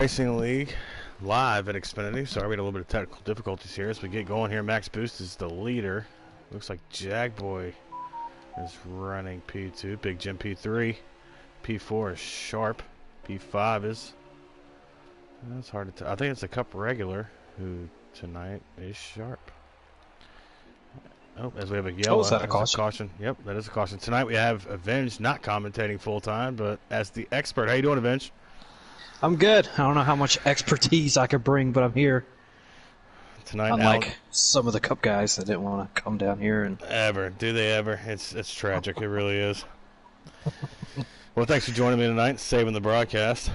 Racing League live at Xfinity. Sorry, we had a little bit of technical difficulties here as we get going here. Max Boost is the leader. Looks like Jagboy is running P2. Big Jim P3. P4 is Sharp. P5 is... That's hard to tell. I think it's a Cup regular who tonight is Sharp. Oh, as we have a yellow. Oh, is that a caution? Yep, that is a caution. Tonight we have Avenge not commentating full time, but as the expert. How you doing, Avenge? I'm good. I don't know how much expertise I could bring, but I'm here. Tonight, unlike some of the Cup guys that didn't want to come down here and do they ever? It's tragic. It really is. Well, thanks for joining me tonight, and saving the broadcast.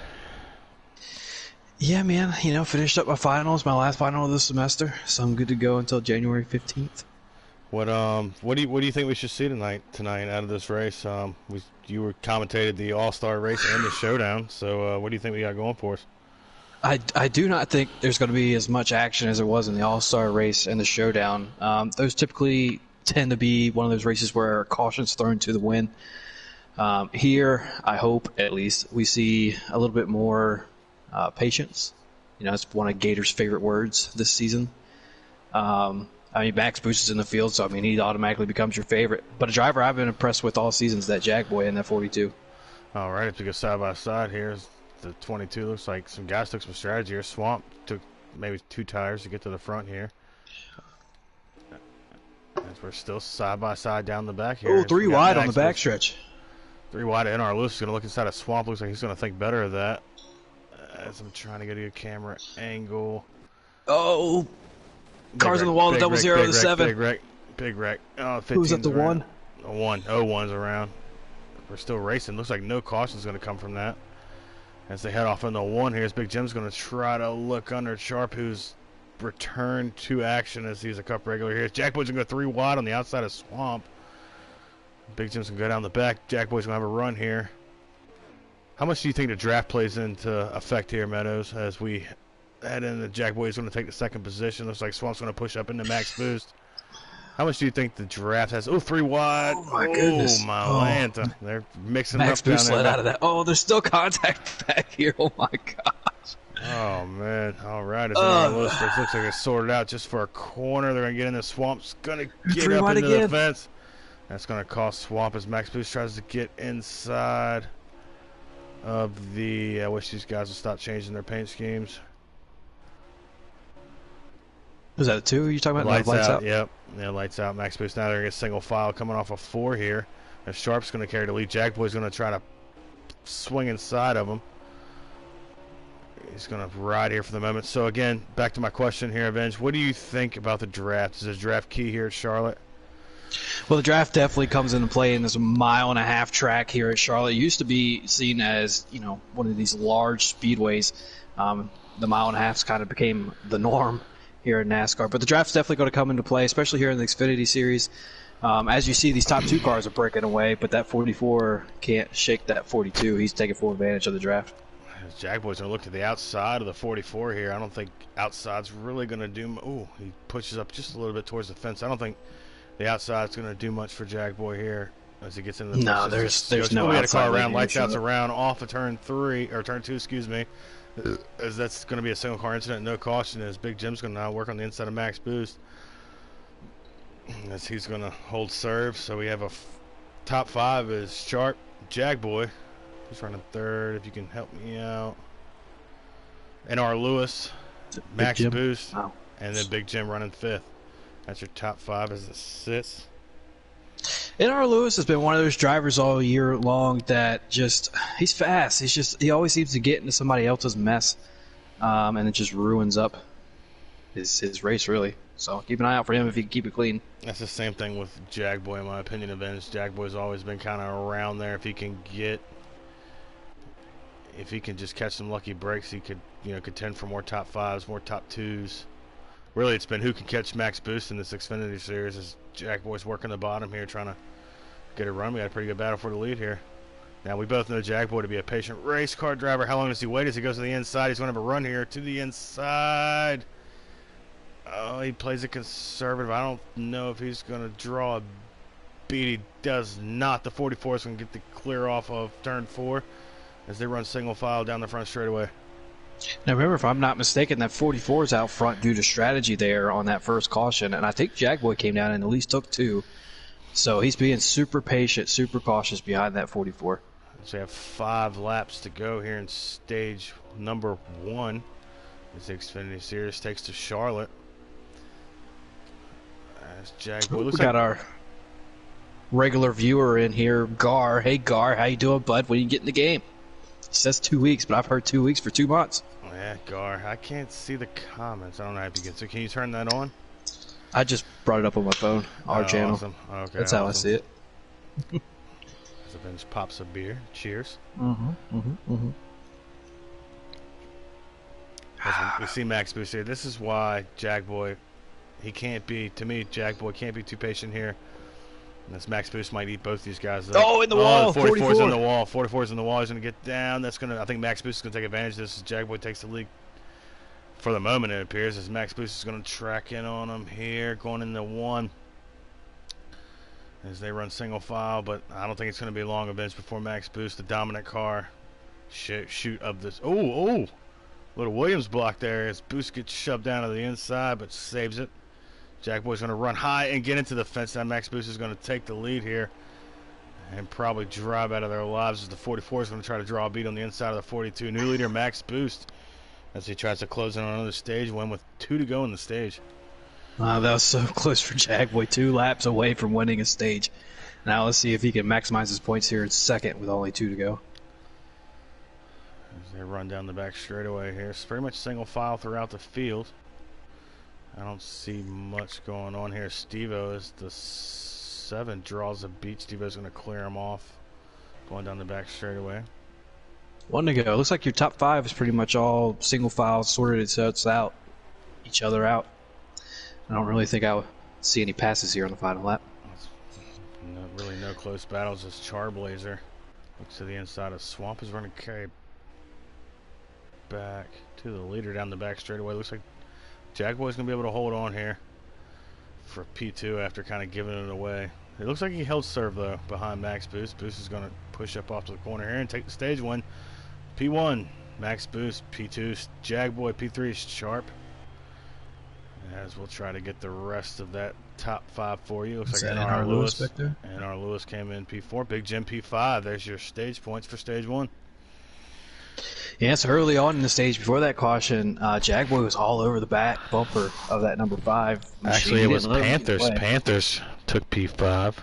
Yeah, man. Finished up my finals, my last final of the semester, so I'm good to go until January 15th. What do you think we should see tonight out of this race? You were commentated the All-Star race and the Showdown, so what do you think we got going for us? I do not think there's going to be as much action as there was in the All-Star race and the Showdown. Those typically tend to be one of those races where caution's thrown to the wind. Here, I hope, at least, we see a little bit more patience. It's one of Gator's favorite words this season. Max Boost is in the field, so, he automatically becomes your favorite. But a driver I've been impressed with all season is that Jagboy in that 42. All right, if we go side by side here, the 22 looks like some guys took some strategy here. Swamp took maybe 2 tires to get to the front here. As we're still side by side down the back here. Oh, 3 wide on the backstretch. 3 wide. NARL is going to look inside of Swamp. Looks like he's going to think better of that. As I'm trying to get a camera angle. Oh, cars on the wall, the 0-0 to 7. Big wreck. Oh, who's at the around. 1? 1. 0-1's around. We're still racing. Looks like no caution's going to come from that. As they head off on the 1 here, Big Jim's going to try to look under Sharp, who's returned to action as he's a Cup regular here. Jagboy's going to go 3 wide on the outside of Swamp. Big Jim's going to go down the back. Jagboy's going to have a run here. How much do you think the draft plays into effect here, Meadows, as we head in? The Jagboy's going to take the 2nd position. Looks like Swamp's going to push up into Max Boost. How much do you think the draft has? Oh, 3 wide. Oh, my goodness. Oh, my Lanta. They're mixing Max up down Boost there. let out of that. Oh, there's still contact back here. Oh, my gosh. Oh, man. All right. It's in our list. It looks like it's sorted out just for a corner. They're going to get in the Swamp's going to get up into the fence. That's going to cost Swamp as Max Boost tries to get inside of the... I wish these guys would stop changing their paint schemes. Was that a 2 you talking about? Lights out. Yep. Yeah, lights out. Max Boost now they're going to get single file coming off a 4 here. If Sharp's going to carry the lead, Jagboy's going to try to swing inside of him. He's going to ride here for the moment. So, again, back to my question here, Avenge. What do you think about the draft? Is the draft key here at Charlotte? Well, the draft definitely comes into play in this 1.5-mile track here at Charlotte. It used to be seen as, one of these large speedways. The 1.5 kind of became the norm here in NASCAR. But the draft's definitely going to come into play, especially here in the Xfinity Series. As you see, these top 2 cars are breaking away, but that 44 can't shake that 42. He's taking full advantage of the draft. Jagboy's going to look to the outside of the 44 here. I don't think outside's really going to do... Ooh, he pushes up just a little bit towards the fence. I don't think the outside's going to do much for Jagboy here as he gets into the... No, there's no outside. We had a car around, lights out's around, off of turn 2, excuse me. As that's going to be a single car incident, no caution, as Big Jim's going to now work on the inside of Max Boost as he's going to hold serve. So we have a top 5 is Sharp, Jagboy, who's running 3rd, if you can help me out, NR Lewis, Max Boost, and then Big Jim running 5th. That's your top 5 as it sits. NR Lewis has been one of those drivers all year long that he's fast. He always seems to get into somebody else's mess, and it just ruins up his race, really. So keep an eye out for him if he can keep it clean. That's the same thing with Jagboy, in my opinion. Jagboy's always been kind of around there. If he can just catch some lucky breaks, he could, contend for more top 5s, more top 2s. Really, it's been who can catch Max Boost in this Xfinity Series as Jagboy's working the bottom here, trying to get a run. We got a pretty good battle for the lead here. Now, we both know Jagboy to be a patient race car driver. How long does he wait as he goes to the inside? He's going to have a run here to the inside. Oh, he plays it conservative. I don't know if he's going to draw a beat. He does not. The 44 is going to get the clear off of turn 4 as they run single file down the front straightaway. Now remember, if I'm not mistaken, that 44 is out front due to strategy there on that first caution, and I think Jackboy came down and at least took 2. So he's being super patient, super cautious behind that 44. So we have 5 laps to go here in stage number 1. This Xfinity Series takes to Charlotte. As Jaguar We got our regular viewer in here, Gar. Hey Gar, how you doing, bud? When you get in the game? He says 2 weeks, but I've heard 2 weeks for 2 months. Yeah, Gar. I can't see the comments. I don't know how you get. So can you turn that on? I just brought it up on my phone. Our channel. Awesome. Okay, that's how I see it. So Vince pops a beer. Cheers. We see Max Boost here. This is why Jackboy, he can't be, to me, Jackboy can't be too patient here. And this Max Boost might eat both these guys up. Oh, in the wall. 44's in the wall. 44's in the wall. He's going to get down. That's going to, I think Max Boost is going to take advantage of this as Jackboy takes the lead. For the moment, it appears as Max Boost is going to track in on him here, going into 1. As they run single file, but I don't think it's going to be long events before Max Boost, the dominant car, shoot of this. Oh, little Williams block there as Boost gets shoved down to the inside, but saves it. Jackboy's going to run high and get into the fence. Now Max Boost is going to take the lead here and probably drive out of their lives as the 44 is going to try to draw a beat on the inside of the 42. New leader Max Boost as he tries to close in on another stage win with 2 to go in the stage. That was so close for Jackboy. 2 laps away from winning a stage. Now let's see if he can maximize his points here in second with only 2 to go. As they run down the back straightaway here. It's pretty much single file throughout the field. I don't see much going on here. Steve-O as the 7 draws a beat. Steve-O's going to clear him off. Going down the back straightaway. 1 to go. Looks like your top 5 is pretty much all single file sorted so it's out. Each other out. I don't really think I'll see any passes here on the final lap. Really no close battles as Charblazer looks to the inside of Swamp is running carry back to the leader down the back straightaway. Looks like Jackboy's going to be able to hold on here for P2 after kind of giving it away. It looks like he held serve though behind Max Boost. Boost is going to push up off to the corner here and take the stage win. P1 Max Boost, P2 Jackboy, P3 is Sharp. As we'll try to get the rest of that top 5 for you. Looks like NARL Lewis. NARL Lewis came in P4. Big Jim P5. There's your stage points for stage 1. Yeah, so early on in the stage before that caution, Jackboy was all over the back bumper of that number 5. Actually, it was Panthers. Panthers took P5.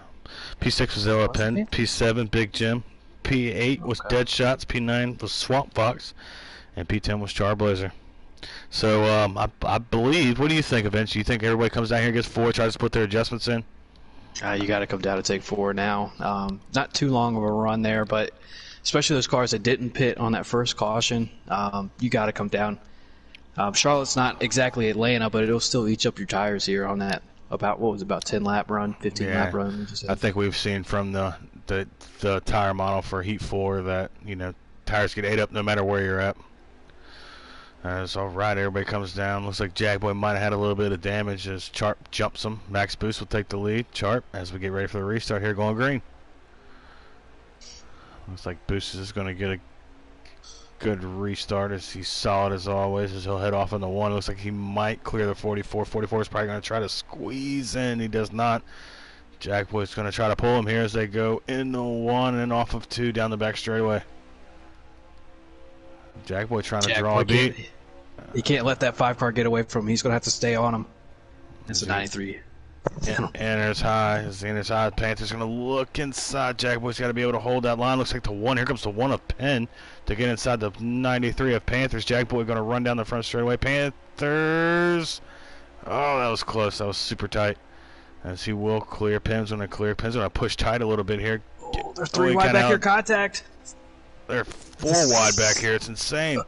P6 was Ella Penn. P7, Big Jim. P8 was Dead Shots. P9 was Swamp Fox. And P10 was Charblazer. So I believe. What do you think, Vince? Do you think everybody comes down here, gets 4, tries to put their adjustments in? You got to come down to take 4 now. Not too long of a run there, but especially those cars that didn't pit on that first caution, you got to come down. Charlotte's not exactly Atlanta, but it'll still eat up your tires here on that about 10 lap run, 15 lap run. I think we've seen from the tire model for Heat 4 that tires get ate up no matter where you're at. It's all right. Everybody comes down. Looks like Jackboy might have had a little bit of damage as Sharp jumps him. Max Boost will take the lead. Sharp, as we get ready for the restart here, going green. Looks like Boost is going to get a good restart as he's solid as always as he'll head off on the 1. Looks like he might clear the 44. 44 is probably going to try to squeeze in. He does not. Jackboy's going to try to pull him here as they go in the 1 and off of 2 down the back straightaway. Jackboy trying to draw a beat. He can't let that 5 car get away from him. He's going to have to stay on him. It's a 93. And there's high. Panther's going to look inside. Jackboy's got to be able to hold that line. Looks like the 1. Here comes the 1 of Penn to get inside the 93 of Panthers. Jackboy going to run down the front straightaway. Panthers. Oh, that was close. That was super tight. As he will clear. Penn's going to clear. Penn's going to push tight a little bit here. Oh, there's 3 wide back here contact. They're 4 wide back here. It's insane.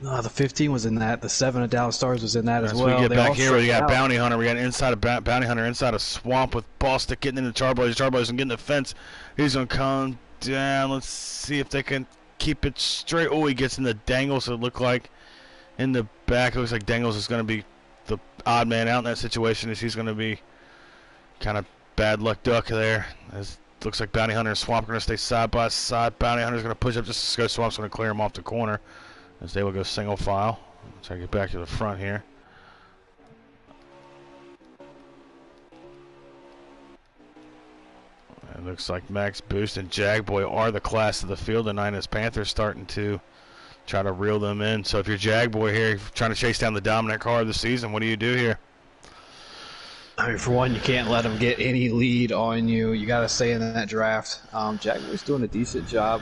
The 15 was in that. The 7 of Dallas Stars was in that as well. We get back here. We got Bounty Hunter. We got inside of Bounty Hunter, inside of Swamp with Ballstick getting into Charblazer. Charblazer getting the fence. He's going to come down. Let's see if they can keep it straight. Oh, he gets in the Dangles. It looked like in the back. It looks like Dangles is going to be the odd man out in that situation. As he's going to be kind of bad luck duck there. As looks like Bounty Hunter and Swamp are going to stay side by side. Bounty Hunter's going to push up just to go. Swamp's going to clear him off the corner. as they will go single file. Try to get back to the front here. It looks like Max Boost and Jagboy are the class of the field tonight, as Panthers starting to try to reel them in. So if you're Jagboy here, trying to chase down the dominant car of the season, what do you do here? I mean, for one, you can't let him get any lead on you. You got to stay in that draft. Jagboy's doing a decent job.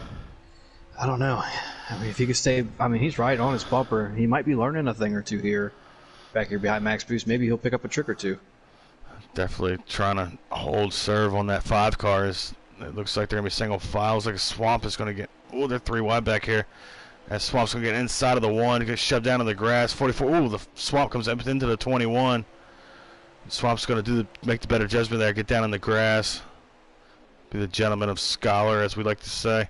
I don't know. I mean, if he could stay, I mean, he's right on his bumper. He might be learning a thing or two here, back here behind Max Boost. Maybe he'll pick up a trick or two. Definitely trying to hold serve on that 5 car. It looks like they're going to be single files. Like a Swamp is going to get, oh, they're 3 wide back here. That Swamp's going to get inside of the 1, get shoved down in the grass. 44, oh, the Swamp comes up into the 21. Swamp's going to make the better judgment there, get down in the grass. Be the gentleman of Scholar, as we like to say.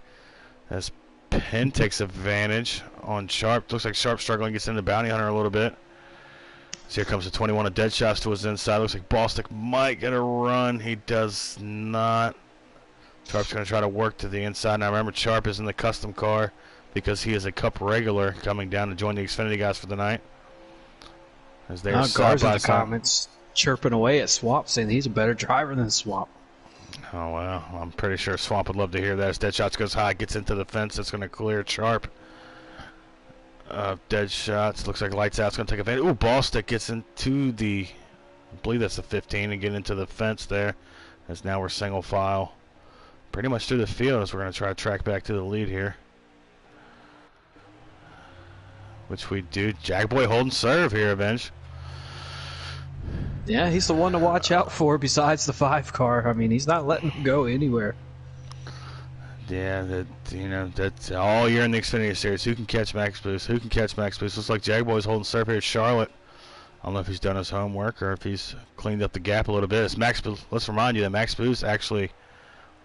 As Penn takes advantage on Sharp. Looks like Sharp struggling, gets into Bounty Hunter a little bit. So here comes the 21 of dead shots to his inside. Looks like Ballstick might get a run. He does not. Sharp's going to try to work to the inside. Now remember, Sharp is in the custom car because he is a Cup regular coming down to join the Xfinity guys for the night. As they are side by side. Comments chirping away at Swamp, saying he's a better driver than Swamp. Oh, well, I'm pretty sure Swamp would love to hear that. As dead shots goes high, gets into the fence. It's going to clear Sharp. Dead shots. Looks like Lights Out's going to take advantage. Ooh, Ballstick gets into the, I believe that's the 15, and get into the fence there. As now we're single file. Pretty much through the field as we're going to try to track back to the lead here. Which we do. Jagboy holding serve here, Avenge. Yeah, he's the one to watch out for besides the 5 car. I mean, he's not letting him go anywhere. Yeah, that's all year in the Xfinity Series. Who can catch Max Boost? Who can catch Max Boost? Looks like Jagboy's holding serve here at Charlotte. I don't know if he's done his homework or if he's cleaned up the gap a little bit. It's Max Boost. Let's remind you that Max Boost actually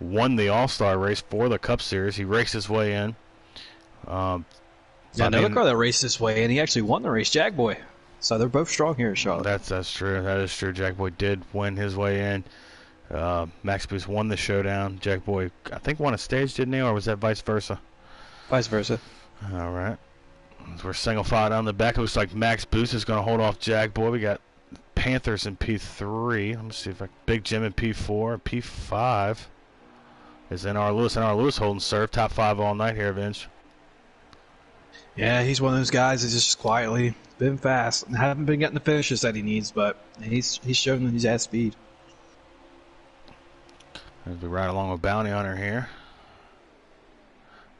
won the All-Star race for the Cup Series. He raced his way in. Another car that raced this way, and he actually won the race, Jagboy. So they're both strong here at Charlotte. That's true. That is true. Jagboy did win his way in. Max Boost won the showdown. Jagboy, I think, won a stage, didn't he? Or was that vice versa? Vice versa. All right. As we're single file down the back. It looks like Max Boost is going to hold off Jagboy. We got Panthers in P3. Let me see if Big Jim in P4. P5 is NR Lewis. NR Lewis holding serve. Top 5 all night here, Vince. Yeah, he's one of those guys that just quietly been fast and haven't been getting the finishes that he needs, but he's shown that he's at speed. As we ride along with Bounty Hunter here.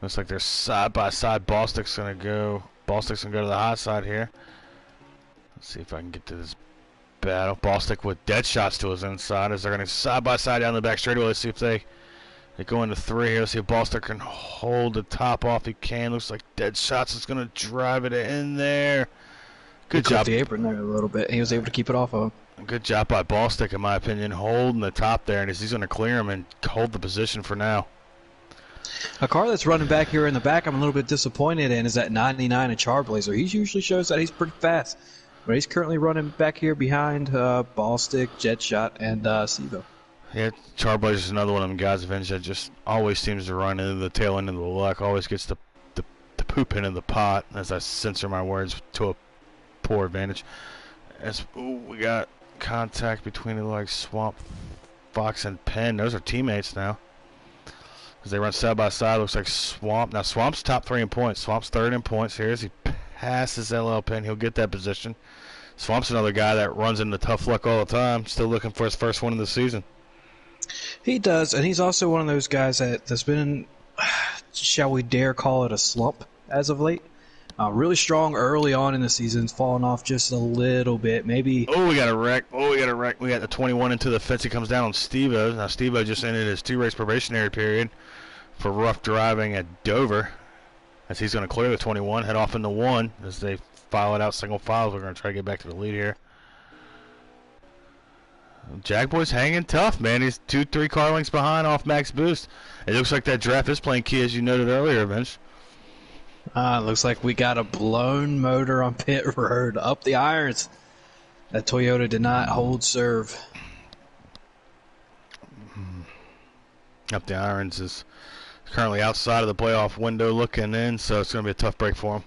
Looks like they're side by side. Ballstick's gonna go to the hot side here. Let's see if I can get to this battle. Ballstick with dead shots to his inside as they're gonna side by side down the back straightaway. Let's see if they go into 3 here. Let's see if Ballstick can hold the top off. He can. Looks like dead shots is gonna drive it in there. Good job. The apron there a little bit. He was able to keep it off of him. Good job by Ballstick, in my opinion, holding the top there, and he's going to clear him and hold the position for now. A car that's running back here in the back I'm a little bit disappointed in is that 99 of Charblazer. He usually shows that he's pretty fast, but he's currently running back here behind Ballstick, Jetshot, and Sivo. Yeah, Charblazer's another one of them guys, Avenge, that just always seems to run into the tail end of the luck, always gets the poop into the pot, as I censor my words to a poor advantage. As we got contact between the like Swamp, Fox, and Penn. Those are teammates now. As they run side by side, looks like Swamp. Now Swamp's top 3 in points. Swamp's 3rd in points here as he passes LL Penn. He'll get that position. Swamp's another guy that runs into tough luck all the time. Still looking for his first win of the season. He does, and he's also one of those guys that's been, shall we dare call it, a slump as of late. Really strong early on in the season, falling off just a little bit. Maybe. Oh, we got a wreck. We got the 21 into the fence. He comes down on Steve-O. Now, Steve-O just ended his 2-race probationary period for rough driving at Dover. As he's going to clear the 21, head off into 1 as they file it out single files. We're going to try to get back to the lead here. Jagboy's hanging tough, man. He's 2-3 car lengths behind off Max Boost. It looks like that draft is playing key, as you noted earlier, Vince. Looks like we got a blown motor on pit road up the irons. That Toyota did not hold serve. Up the irons is currently outside of the playoff window looking in, so it's going to be a tough break for him.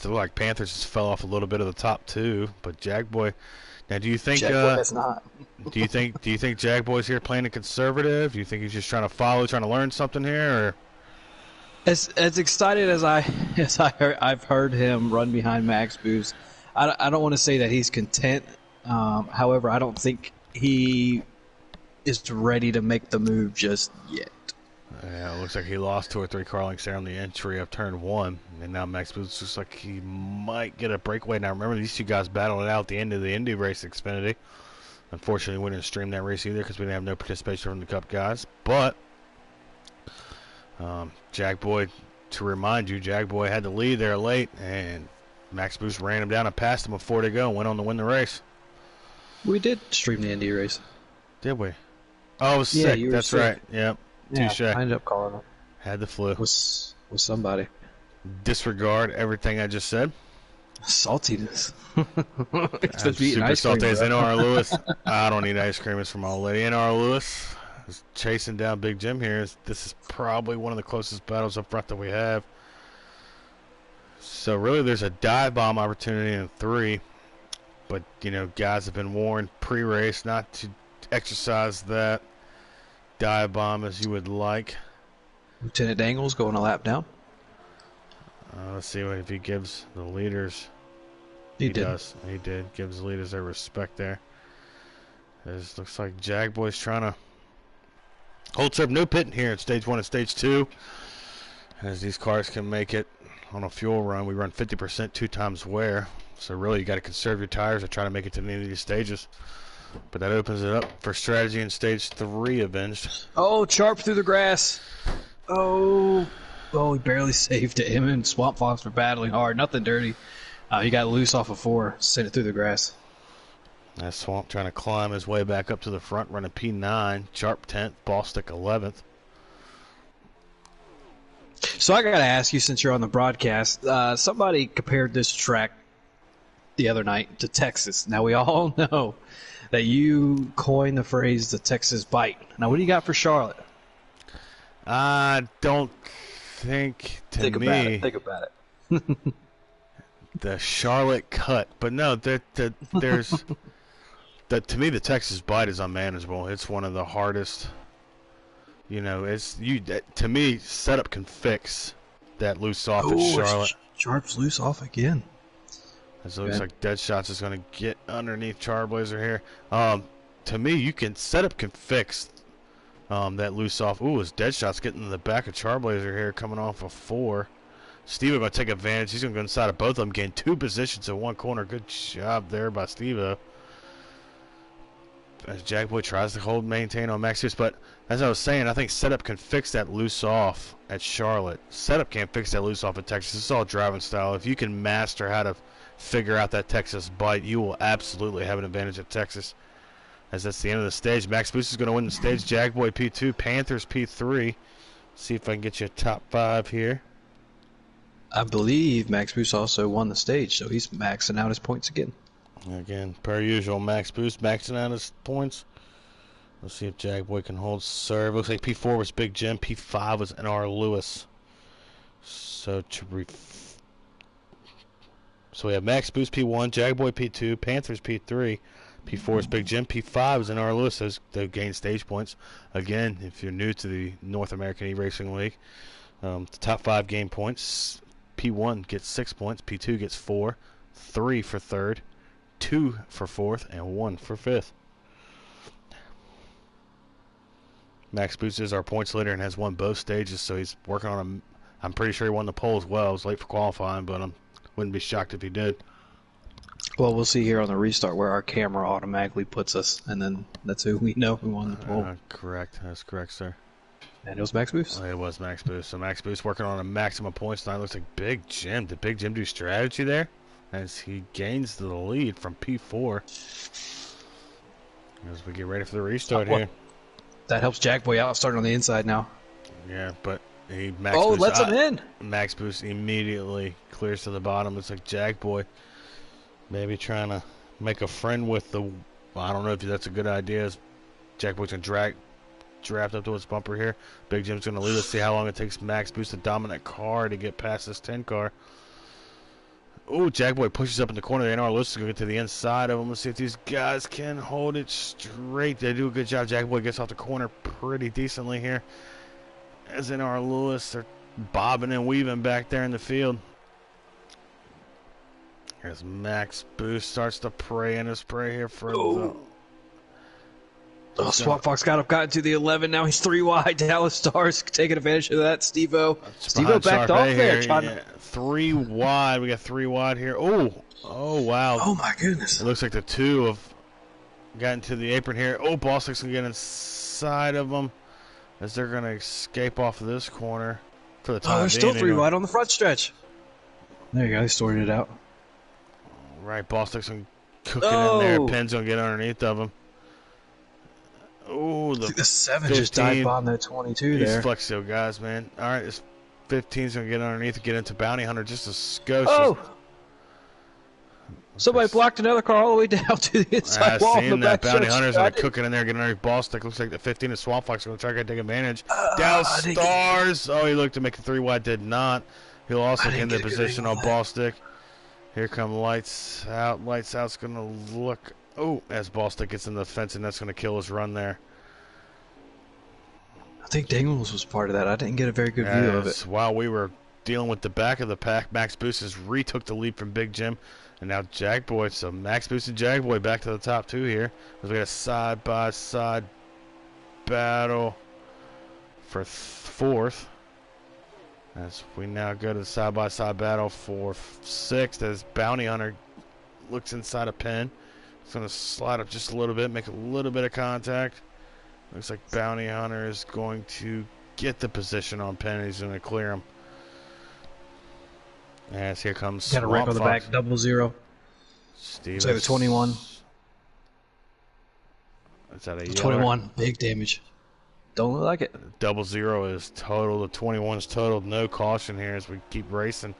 looked like Panthers just fell off a little bit of the top two, but Jackboy. Now, do you think? Jackboy has not. Do you think Jackboy's here playing a conservative? Do you think he's just trying to follow, trying to learn something here, or? As excited as I've heard him run behind Max Boost, I don't want to say that he's content. However, I don't think he is ready to make the move just yet. Yeah, it looks like he lost 2 or 3 car lengths there on the entry of turn 1, and now Max Boost looks like he might get a breakaway. Now remember, these two guys battled it out at the end of the Indy race, Xfinity. Unfortunately, we didn't stream that race either because we didn't have no participation from the Cup guys. But Jackboy, to remind you, Jackboy had the lead there late, and Max Boost ran him down and passed him with 4 to go and went on to win the race. We did stream the Indy race. Did we? Oh, I was sick. That's sick. Right. Yep. Yeah, touche. I ended up calling him. Had the flu. With somebody. Disregard everything I just said. Saltiness. I'm super salty as NR Lewis. I don't need ice cream. It's from old lady. NR Lewis is chasing down Big Jim here. This is probably one of the closest battles up front that we have. So really there's a dive bomb opportunity in 3. But, you know, guys have been warned pre-race not to exercise that dive bomb as you would like. Lieutenant Dangle's going a lap down. Let's see if he gives the leaders. He did. Does. He did. Gives the leaders their respect there. This looks like Jackboy's trying to hold serve no pitting here at stage 1 and stage 2. As these cars can make it on a fuel run. We run 50% 2 times wear. So really you got to conserve your tires to try to make it to the end of these stages. But that opens it up for strategy in stage 3 avenged. Oh, Sharp through the grass. Oh, he barely saved it. Him and Swamp Fox were battling hard. Nothing dirty. He got loose off of 4, sent it through the grass. That Swamp trying to climb his way back up to the front, running P9, Sharp 10th, Ballstick 11th. So I got to ask you, since you're on the broadcast, somebody compared this track the other night to Texas. Now, we all know that you coined the phrase the Texas bite. Now, what do you got for Charlotte? I don't think, Think about it. the Charlotte cut. But no, there's to me the Texas bite is unmanageable. It's one of the hardest. You know, to me, setup can fix that loose off at Charlotte. Sharp's loose off again. It looks like Deadshot's is going to get underneath Charblazer here. To me, setup can fix that loose off. Ooh, as Deadshot's getting in the back of Charblazer here, coming off of 4. Steve-O going to take advantage. He's going to go inside of both of them, gain 2 positions in 1 corner. Good job there by Steve-O. As Jackboy tries to maintain on Max Boost. But as I was saying, I think setup can fix that loose off at Charlotte. Setup can't fix that loose off at Texas. It's all driving style. If you can master how to figure out that Texas bite, you will absolutely have an advantage at Texas. As that's the end of the stage. Max Boost is going to win the stage. Jackboy P2, Panthers P3. See if I can get you a top 5 here. I believe Max Boost also won the stage, so he's maxing out his points again. Again, per usual, Max Boost maxing out his points. Let's see if Jackboy can hold serve. Looks like P4 was Big Jim. P5 was NR Lewis. So we have Max Boost P1, Jackboy P2, Panthers P3. P4 is Big Jim. P5 is NR Lewis. Those gain stage points. Again, if you're new to the North American eRacing League, the top 5 gain points. P1 gets 6 points. P2 gets 4. 3 for 3rd. 2 for 4th. And 1 for 5th. Max Boost is our points leader and has won both stages, so he's working on them. I'm pretty sure he won the pole as well. I was late for qualifying, but I wouldn't be shocked if he did. Well, we'll see here on the restart where our camera automatically puts us, and then that's who we know who won the pole. Correct. That's correct, sir. And it was Max Boost? It was Max Boost. So Max Boost working on a maximum points tonight. Looks like Big Jim. Did Big Jim do strategy there? As he gains the lead from P4. As we get ready for the restart here. That helps Jackboy out starting on the inside now. Yeah, but lets him in. Max Boost immediately clears to the bottom. Looks like Jackboy maybe trying to make a friend with the... Well, I don't know if that's a good idea. Jackboy's going to draft up to his bumper here. Big Jim's going to lead. Let's see how long it takes Max Boost, a dominant car, to get past this 10 car. Ooh, Jackboy pushes up in the corner. NARL Lewis is going to get to the inside of him. Let's see if these guys can hold it straight. They do a good job. Jackboy gets off the corner pretty decently here. As NARL Lewis, they're bobbing and weaving back there in the field. As Max Boost starts to pray in his prayer here for the... Oh, Swamp Fox got to the 11. Now he's 3 wide. Dallas Stars taking advantage of that. Steve-O backed off there. Yeah. 3 wide. We got 3 wide here. Oh, wow. Oh, my goodness. It looks like the 2 have gotten to the apron here. Oh, Ballstick's going to get inside of them as they're going to escape off of this corner for the time being. They're still 3 wide on the front stretch. There you go. They sorted it out. Right, Ballstick's going to cook it in there. Pen's going to get underneath of him. Oh, the 7 just dive bombed that 22 there. These Flexio guys, man. All right, this 15's going to get underneath and get into Bounty Hunter just a skosh. Oh! Somebody blocked another car all the way down to the inside wall. I've seen that. Bounty Hunter's going to cook it in there, get underneath Ballstick. Looks like the 15 of Swamp Fox is going to try to take advantage. Down Stars. Oh, he looked to make a 3 wide, did not. He'll also get in the position on Ballstick. Here come Lights Out. Lights Out's going to look... Oh, as Ballstick gets in the fence, and that's going to kill his run there. I think Daniels was part of that. I didn't get a very good view of it. While we were dealing with the back of the pack, Max Boost has retook the lead from Big Jim. And now Jackboy, so Max Boost and Jackboy back to the top 2 here. As we got a side-by-side battle for 4th. As we now go to the side-by-side battle for 6th, as Bounty Hunter looks inside a pen. It's going to slide up just a little bit, make a little bit of contact. Looks like Bounty Hunter is going to get the position on Penn. He's going to clear him. As here comes Got a wreck on the back, 00. Stevens. So the 21. Is that a 21, big damage. Don't look like it. 00 is total. The 21 is total. No caution here as we keep racing.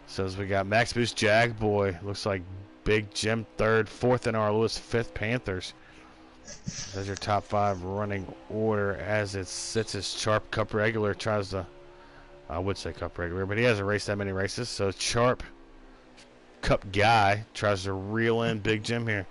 So as we got Max Boost, Jackboy. Looks like Big Jim 3rd, 4th NARL Lewis, 5th Panthers. That's your top 5 running order as it sits as Sharp Cup regular tries to, I would say Cup regular, but he hasn't raced that many races. So Sharp Cup guy tries to reel in Big Jim here.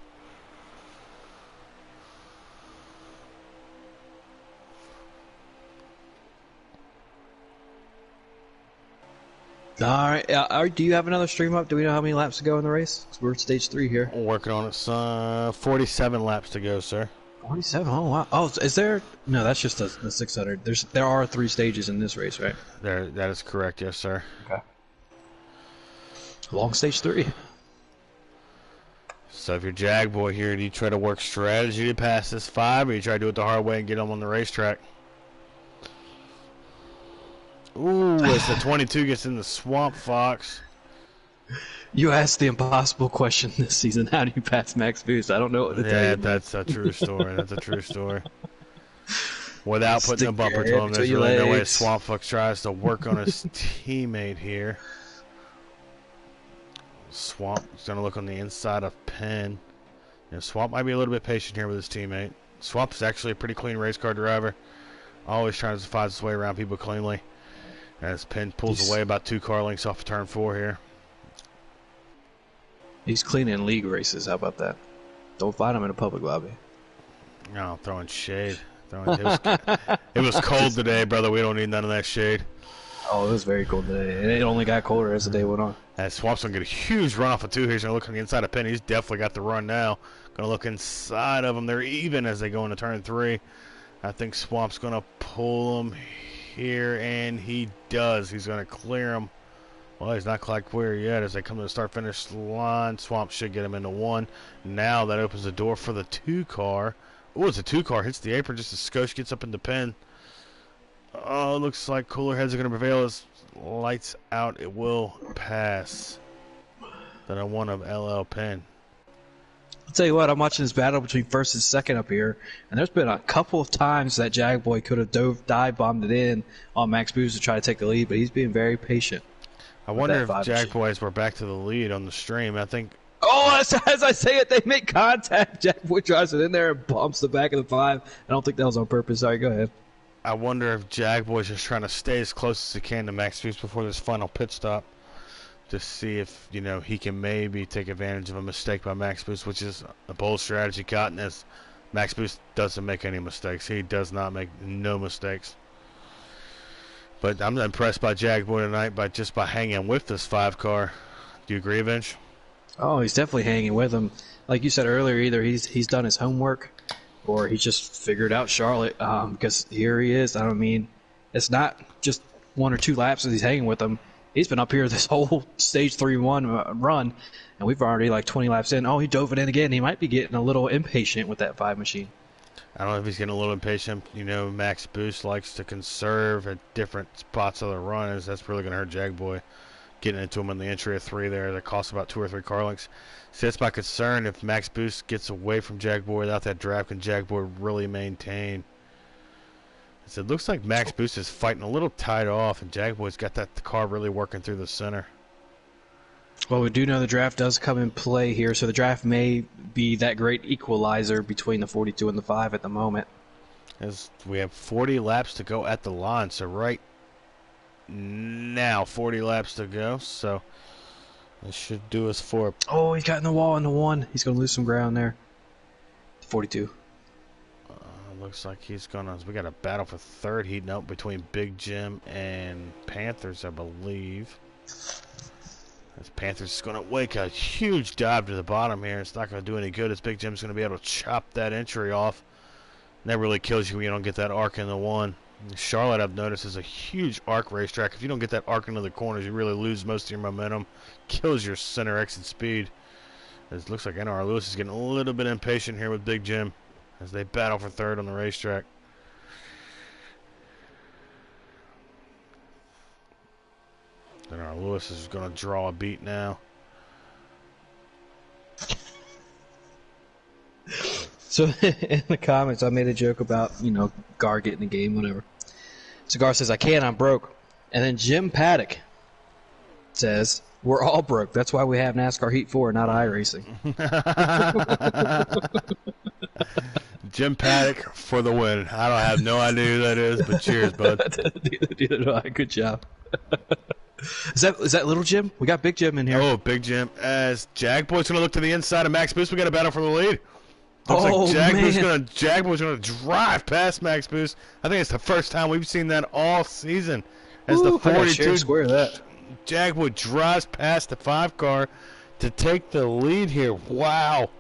All right. Do you have another stream up? Do we know how many laps to go in the race? 'Cause we're at stage 3 here. We're working on it. 47 laps to go, sir. 47. Oh wow. Oh, is there? No, that's just the 600. There are 3 stages in this race, right? That is correct, yes, sir. Okay. Long stage 3. So if you're Jackboy here, do you try to work strategy to pass this 5, or you try to do it the hard way and get them on the racetrack? Ooh, as the 22 gets in the Swamp Fox. You asked the impossible question this season. How do you pass Max Boost? I don't know what to tell you. That's a true story. That's a true story. Without putting a bumper to him, there's really no way Swamp Fox tries to work on his teammate here. Swamp's going to look on the inside of Penn. Swamp might be a little bit patient here with his teammate. Swamp's actually a pretty clean race car driver. Always trying to find his way around people cleanly. As Penn pulls away about 2 car lengths off of turn 4 here. He's clean in league races. How about that? Don't find him in a public lobby. No, throwing shade. It was cold today, brother. We don't need none of that shade. Oh, it was very cold today. And it only got colder as the day went on. As Swamp's going to get a huge run off of 2 here. He's going to look on the inside of Penn. He's definitely got the run now. Going to look inside of him. They're even as they go into turn 3. I think Swamp's going to pull him here, and he does. He's going to clear him. Well, he's not quite clear yet as they come to the start-finish line. Swamp should get him into 1. Now that opens the door for the 2 car. Oh, it's a 2 car. Hits the apron just as Skosh gets up in the pen. Oh, looks like cooler heads are going to prevail as Lights Out. It will pass. Then a 1 of LL Penn. I'll tell you what, I'm watching this battle between 1st and 2nd up here, and there's been a couple of times that Jackboy could have dive bombed it in on Max Boost to try to take the lead, but he's being very patient. I wonder if Jackboys were back to the lead on the stream. I think. Oh, as I say it, they make contact. Jackboy drives it in there and bumps the back of the 5. I don't think that was on purpose. Sorry, go ahead. I wonder if Jackboy's just trying to stay as close as he can to Max Boost before this final pit stop. to see if, you know, he can maybe take advantage of a mistake by Max Boost, which is a bold strategy, Cotton, as Max Boost doesn't make any mistakes. He does not make no mistakes. But I'm impressed by Jagboy tonight by hanging with this 5 car. Do you agree, Vince? Oh, he's definitely hanging with him. Like you said earlier, either he's done his homework or he just figured out Charlotte. Because here he is. I mean, it's not just 1 or 2 laps that he's hanging with him. He's been up here this whole stage 3-1 run, and we've already like 20 laps in. Oh, he dove it in again. He might be getting a little impatient with that 5 machine. I don't know if he's getting a little impatient. You know, Max Boost likes to conserve at different spots of the run, as that's really going to hurt Jagboy. Getting into him in the entry of 3 there, that costs about 2 or 3 car lengths. See, that's my concern. If Max Boost gets away from Jagboy without that draft, can Jagboy really maintain? So it looks like Max Boost is fighting a little tight off, and Jagboy's got that car really working through the center. Well, we do know the draft does come in play here, so the draft may be that great equalizer between the 42 and the 5 at the moment. As we have 40 laps to go at the line, so right now 40 laps to go, so this should do us for. Oh, he got in the wall in the 1. He's going to lose some ground there. 42. Looks like he's gonna. We got a battle for 3rd heating up between Big Jim and Panthers, I believe. As Panthers is gonna wake a huge dive to the bottom here. It's not gonna do any good, as Big Jim's gonna be able to chop that entry off. And that really kills you when you don't get that arc in the 1. Charlotte, I've noticed, is a huge arc racetrack. If you don't get that arc into the corners, you really lose most of your momentum. Kills your center exit speed. It looks like NARL Lewis is getting a little bit impatient here with Big Jim as they battle for 3rd on the racetrack. NARL Lewis is going to draw a beat now. So in the comments, I made a joke about, you know, Gar getting the game, whatever. So Gar says, I can't, I'm broke. And then Jim Paddock says, we're all broke. That's why we have NASCAR Heat 4, not iRacing. Jim Paddock for the win. I don't have no idea who that is, but cheers, bud. Neither do I. Good job. Is that little Jim? We got Big Jim in here. Oh, Big Jim. As Jagboy's going to look to the inside of Max Boost. We got a battle for the lead. Looks like Jagboy's going to drive past Max Boost. I think it's the first time we've seen that all season. As the 42 square that. Jagboy drives past the 5 car to take the lead here. Wow.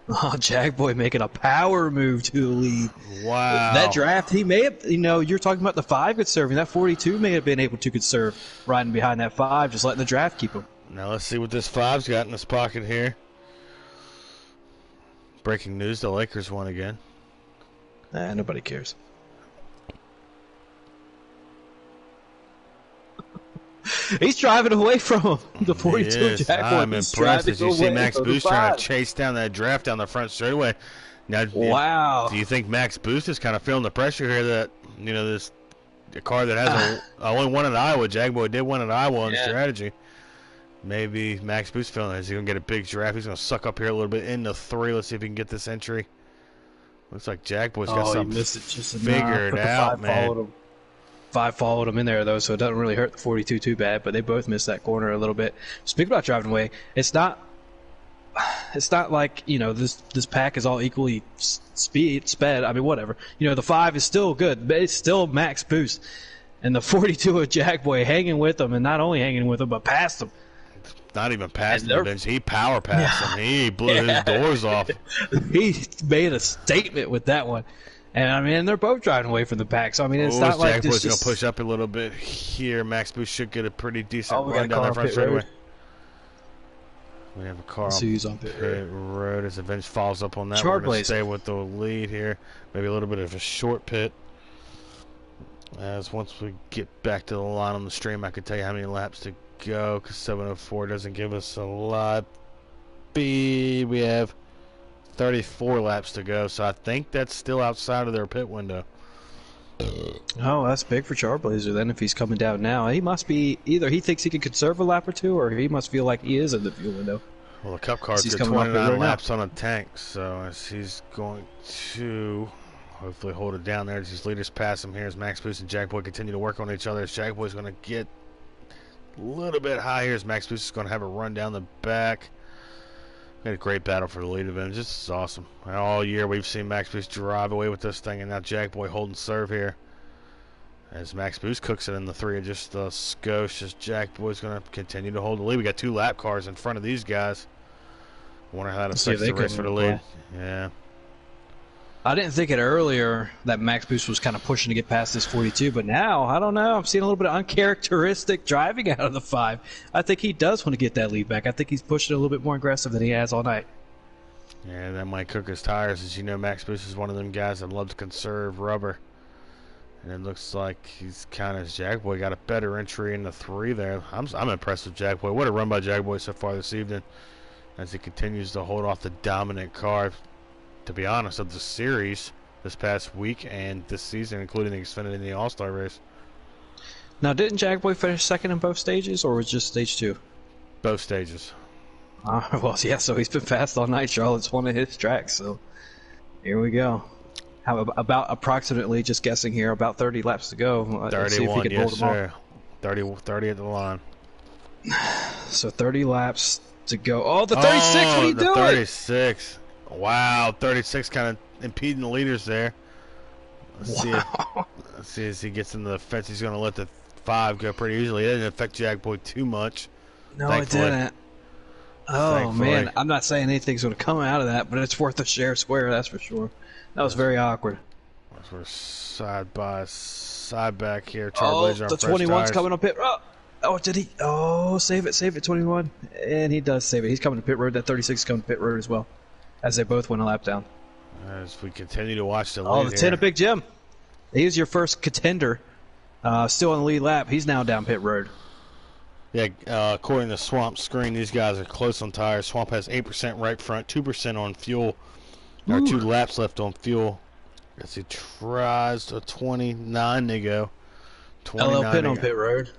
Oh, Jagboy making a power move to the lead. Wow. That draft, he may have, you know, you're talking about the 5 conserving. That 42 may have been able to conserve riding behind that 5, just letting the draft keep him. Now let's see what this 5's got in his pocket here. Breaking news, the Lakers won again. Nobody cares. He's driving away from him. The 42 Jagboy. I'm impressed. As you see Max Boost trying to chase down that draft down the front straightaway. Now, wow. Do you think Max Boost is kind of feeling the pressure here that, you know, this a car that has only won at Iowa? Jagboy did win at Iowa in strategy. Maybe Max Boost feeling, is he going to get a big draft? He's going to suck up here a little bit into 3. Let's see if he can get this entry. Looks like Jagboy's got something figured out, man. 5 followed him in there, though, so it doesn't really hurt the 42 too bad, but they both missed that corner a little bit. Speaking about driving away, it's not like, you know, this pack is all equally sped. I mean, whatever. You know, the 5 is still good, but it's still Max Boost. And the 42 of Jagboy hanging with him, and not only hanging with him, but past him. Not even past him, Vince. He power passed him. He blew his doors off. He made a statement with that one. And, I mean, they're both driving away from the pack. So, I mean, it's not like this. Jagboy's going to push up a little bit here. Max Boost should get a pretty decent run down that front straightaway. We have a car on pit road as Avenge follows up on that. We're going to stay with the lead here. Maybe a little bit of a short pit. As once we get back to the line on the stream, I can tell you how many laps to go, because 704 doesn't give us a lot. We have 34 laps to go, so I think that's still outside of their pit window. Oh, that's big for Charblazer then if he's coming down now. He must be, either he thinks he can conserve a lap or 2, or he must feel like he is in the fuel window. Well, the Cup car's got 29 laps on a tank, so as he's going to hopefully hold it down there as these leaders pass him here as Max Boost and Jagboy continue to work on each other. As Jagboy's going to get a little bit high here as Max Boost is going to have a run down the back. We had a great battle for the lead event. This is awesome. All year we've seen Max Boost drive away with this thing, and now Jack Boy holding serve here. As Max Boost cooks it in the 3 of just a skosh, as Jack Boy's going to continue to hold the lead. We got 2 lap cars in front of these guys. I wonder how that affects the race for the lead. Yeah. I didn't think it earlier that Max Boost was kind of pushing to get past this 42, but now, I don't know. I'm seeing a little bit of uncharacteristic driving out of the 5. I think he does want to get that lead back. I think he's pushing a little bit more aggressive than he has all night. Yeah, that might cook his tires. As you know, Max Boost is one of them guys that loves to conserve rubber. And it looks like he's kind of Jack Boy got a better entry in the 3 there. I'm impressed with Jack Boy. What a run by Jack Boy so far this evening as he continues to hold off the dominant car, to be honest, of the series this past week and this season, including the Xfinity and the All-Star race. Now, didn't Jack Boy finish second in both stages, or was it just stage 2? Both stages. Well, yeah, so he's been fast all night. Charlotte's one of his tracks, so here we go. How about approximately, just guessing here, about 30 laps to go. 31, see if we can yes, hold them sir. 30 at the line. So 30 laps to go. Oh, the 36, what are you doing? 36. Wow, 36 kind of impeding the leaders there. Let's see as he gets into the fence. He's going to let the 5 go pretty easily. It didn't affect Jack Boy too much. No, thankfully. It didn't. Oh, Thankfully. man. I'm not saying anything's going to come out of that, but it's worth a share square, that's for sure. That was very awkward. We're side by side back here. Oh, the 21's coming on pit. Oh, did he? Oh, save it, 21. And he does save it. He's coming to pit road. That 36 is coming to pit road as well, as they both went a lap down. As we continue to watch the lead. Oh, the 10 of Big Jim. He was your first contender. Still on the lead lap. He's now down pit road. Yeah, according to Swamp's screen, these guys are close on tires. Swamp has 8% right front, 2% on fuel. There are 2 laps left on fuel. As he tries to 29 to go. LL Pit on pit road.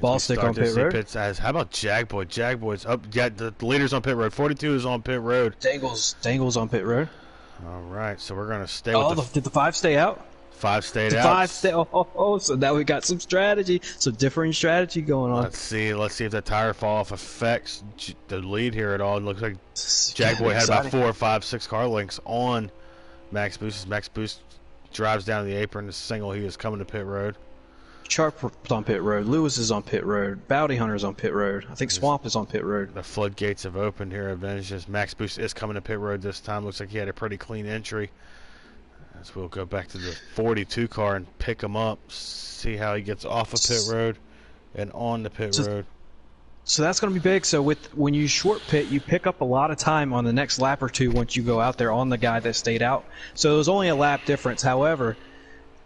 Ball stick on pit road. How about Jag Boy? Jag Boy's up. Yeah, the leader's on pit road. 42 is on pit road. Dangle's on pit road. All right, so we're going to stay with did the 5 stay out? 5 stayed out. 5 stay. So now we got some strategy, some different strategy going on. Let's see if that tire fall off affects the lead here at all. It looks like Jag Boy had about 4 or 5, 6 car lengths on Max Boost. As Max Boost drives down the apron, the single he is coming to pit road. Sharp's on pit road. Lewis is on pit road. Bounty Hunter's on pit road. I think Swamp is on pit road. The floodgates have opened here. Avengers. Max Boost is coming to pit road this time. Looks like he had a pretty clean entry. As we'll go back to the 42 car and pick him up, see how he gets off of pit road and on the pit road. So that's going to be big. So when you short pit, you pick up a lot of time on the next lap or 2 once you go out there on the guy that stayed out. So it was only a lap difference. However,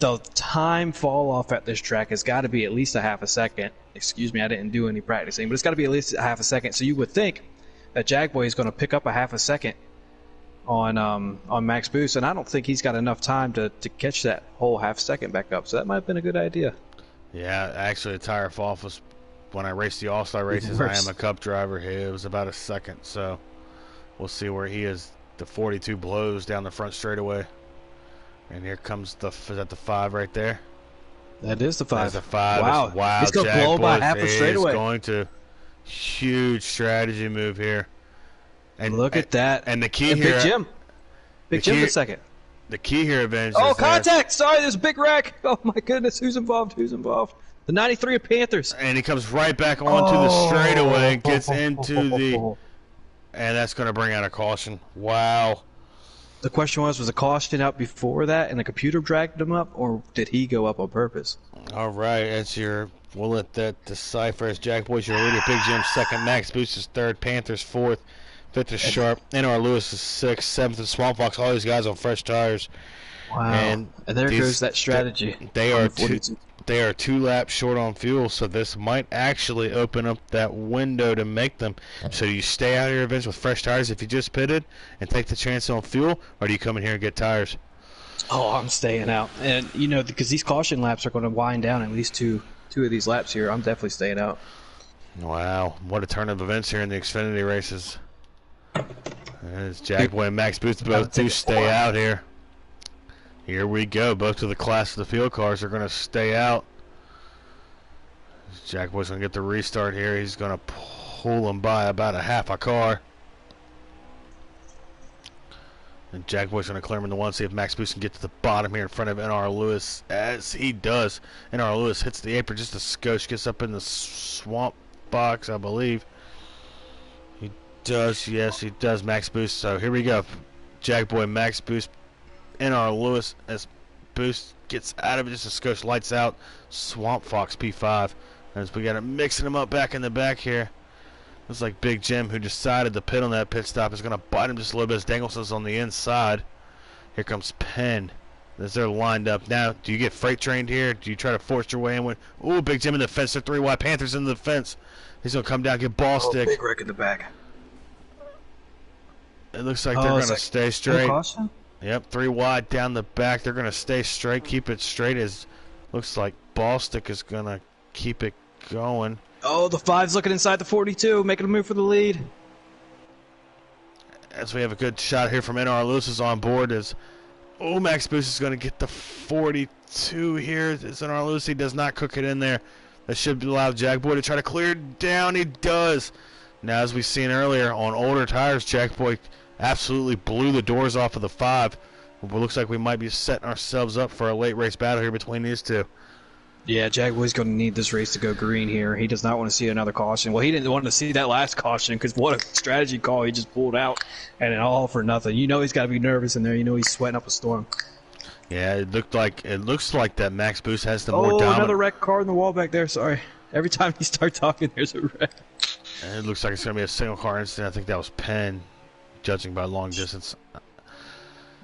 the time fall off at this track has got to be at least a half a second. Excuse me, I didn't do any practicing, but it's got to be at least a half a second. So you would think that Jagboy is going to pick up a half a second on Max Boost, and I don't think he's got enough time to catch that whole half second back up. So that might have been a good idea. Yeah, actually, the tire fall off was when I raced the All-Star races. I am a Cup driver. It was about a second, so we'll see where he is. The 42 blows down the front straightaway. And here comes is that the 5 right there? That is the 5. That's the 5. Wow. Wow. He's going to blow by half a straightaway. He's going to. Huge strategy move here. And look at that. And the key here. Big Jim the second. The key here, Avengers. Oh, contact! Sorry, there's a big wreck. Oh, my goodness. Who's involved? The 93 of Panthers. And he comes right back onto the straightaway and gets into the... And that's going to bring out a caution. Wow. The question was a caution out before that and the computer dragged him up, or did he go up on purpose? All right, we'll let that decipher. As Jack Boy's your leader, Big Jim second, Max Boost is third, Panthers fourth, fifth is Sharp, NR Lewis is sixth, seventh is Swamp Fox. All these guys on fresh tires. Wow. And there goes that strategy. They are 2 laps short on fuel, so this might actually open up that window to make them. So do you stay out here, Vince, with fresh tires if you just pitted and take the chance on fuel, or do you come in here and get tires? Oh, I'm staying out. And, because these caution laps are going to wind down at least two of these laps here. I'm definitely staying out. Wow. What a turn of events here in the Xfinity races. As Jaguar and Max Boots both do stay out here. Here we go. Both of the class of the field cars are going to stay out. Jack Boy's going to get the restart here. He's going to pull him by about a half a car. And Jack Boy's going to clear him in the one, see if Max Boost can get to the bottom here in front of NR Lewis. As he does, NR Lewis hits the apron just a skosh, gets up in the swamp box, I believe. He does, yes, he does. Max Boost. So here we go. Jack Boy, Max Boost, NR Lewis as Boost gets out of it just a skosh, lights out. Swamp Fox P5. As we got it mixing him up back in the back here. Looks like Big Jim, who decided to pit on that pit stop, is going to bite him just a little bit as Danielson's on the inside. Here comes Penn as they're lined up now. Do you get freight trained here? Do you try to force your way in with... Ooh, Big Jim in the fence. They're 3 wide. Panthers in the fence. He's going to come down, get ball stick. Big wreck in the back. It looks like they're going to stay straight. Caution? Yep, 3 wide down the back. They're going to stay straight, keep it straight. As looks like ball stick is going to keep it going. Oh, the 5's looking inside the 42, making a move for the lead. As we have a good shot here from NR Lewis is on board. As Max Boost is going to get the 42 here. As NR Lewis, he does not cook it in there. That should allow Jack Boy to try to clear it down. He does. Now, as we've seen earlier on older tires, Jack Boy absolutely blew the doors off of the 5. It looks like we might be setting ourselves up for a late race battle here between these two. Yeah, Jack Boy's going to need this race to go green here. He does not want to see another caution. Well, he didn't want to see that last caution because what a strategy call he just pulled out, and it all for nothing. You know he's got to be nervous in there. You know he's sweating up a storm. Yeah, it looks like that Max Boost has the more dominant. Another wreck car in the wall back there. Sorry. Every time you start talking, there's a wreck. And it looks like it's going to be a single car incident. I think that was Penn, judging by long distance.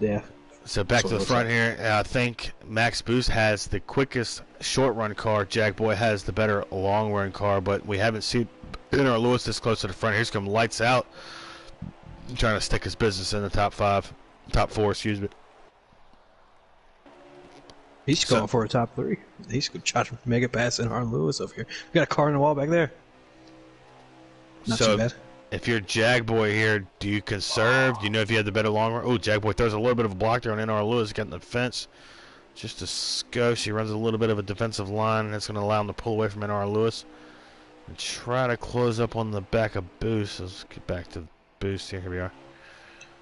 Yeah. So back to the front here. I think Max Boost has the quickest short run car. Jack Boy has the better long run car, but we haven't seen NR Lewis this close to the front. Here's come lights out. Trying to stick his business in the top 4, excuse me. He's going for a top 3. He's going to try to make it past NR Lewis over here. We got a car in the wall back there. Not too bad. If you're Jag Boy here, do you conserve? Do you know if you had the better long run? Oh, Jag Boy throws a little bit of a block there on NR Lewis, getting the fence. Just a skosh. He runs a little bit of a defensive line, and that's going to allow him to pull away from NR Lewis. And try to close up on the back of Boost. Let's get back to Boost here. Here we are.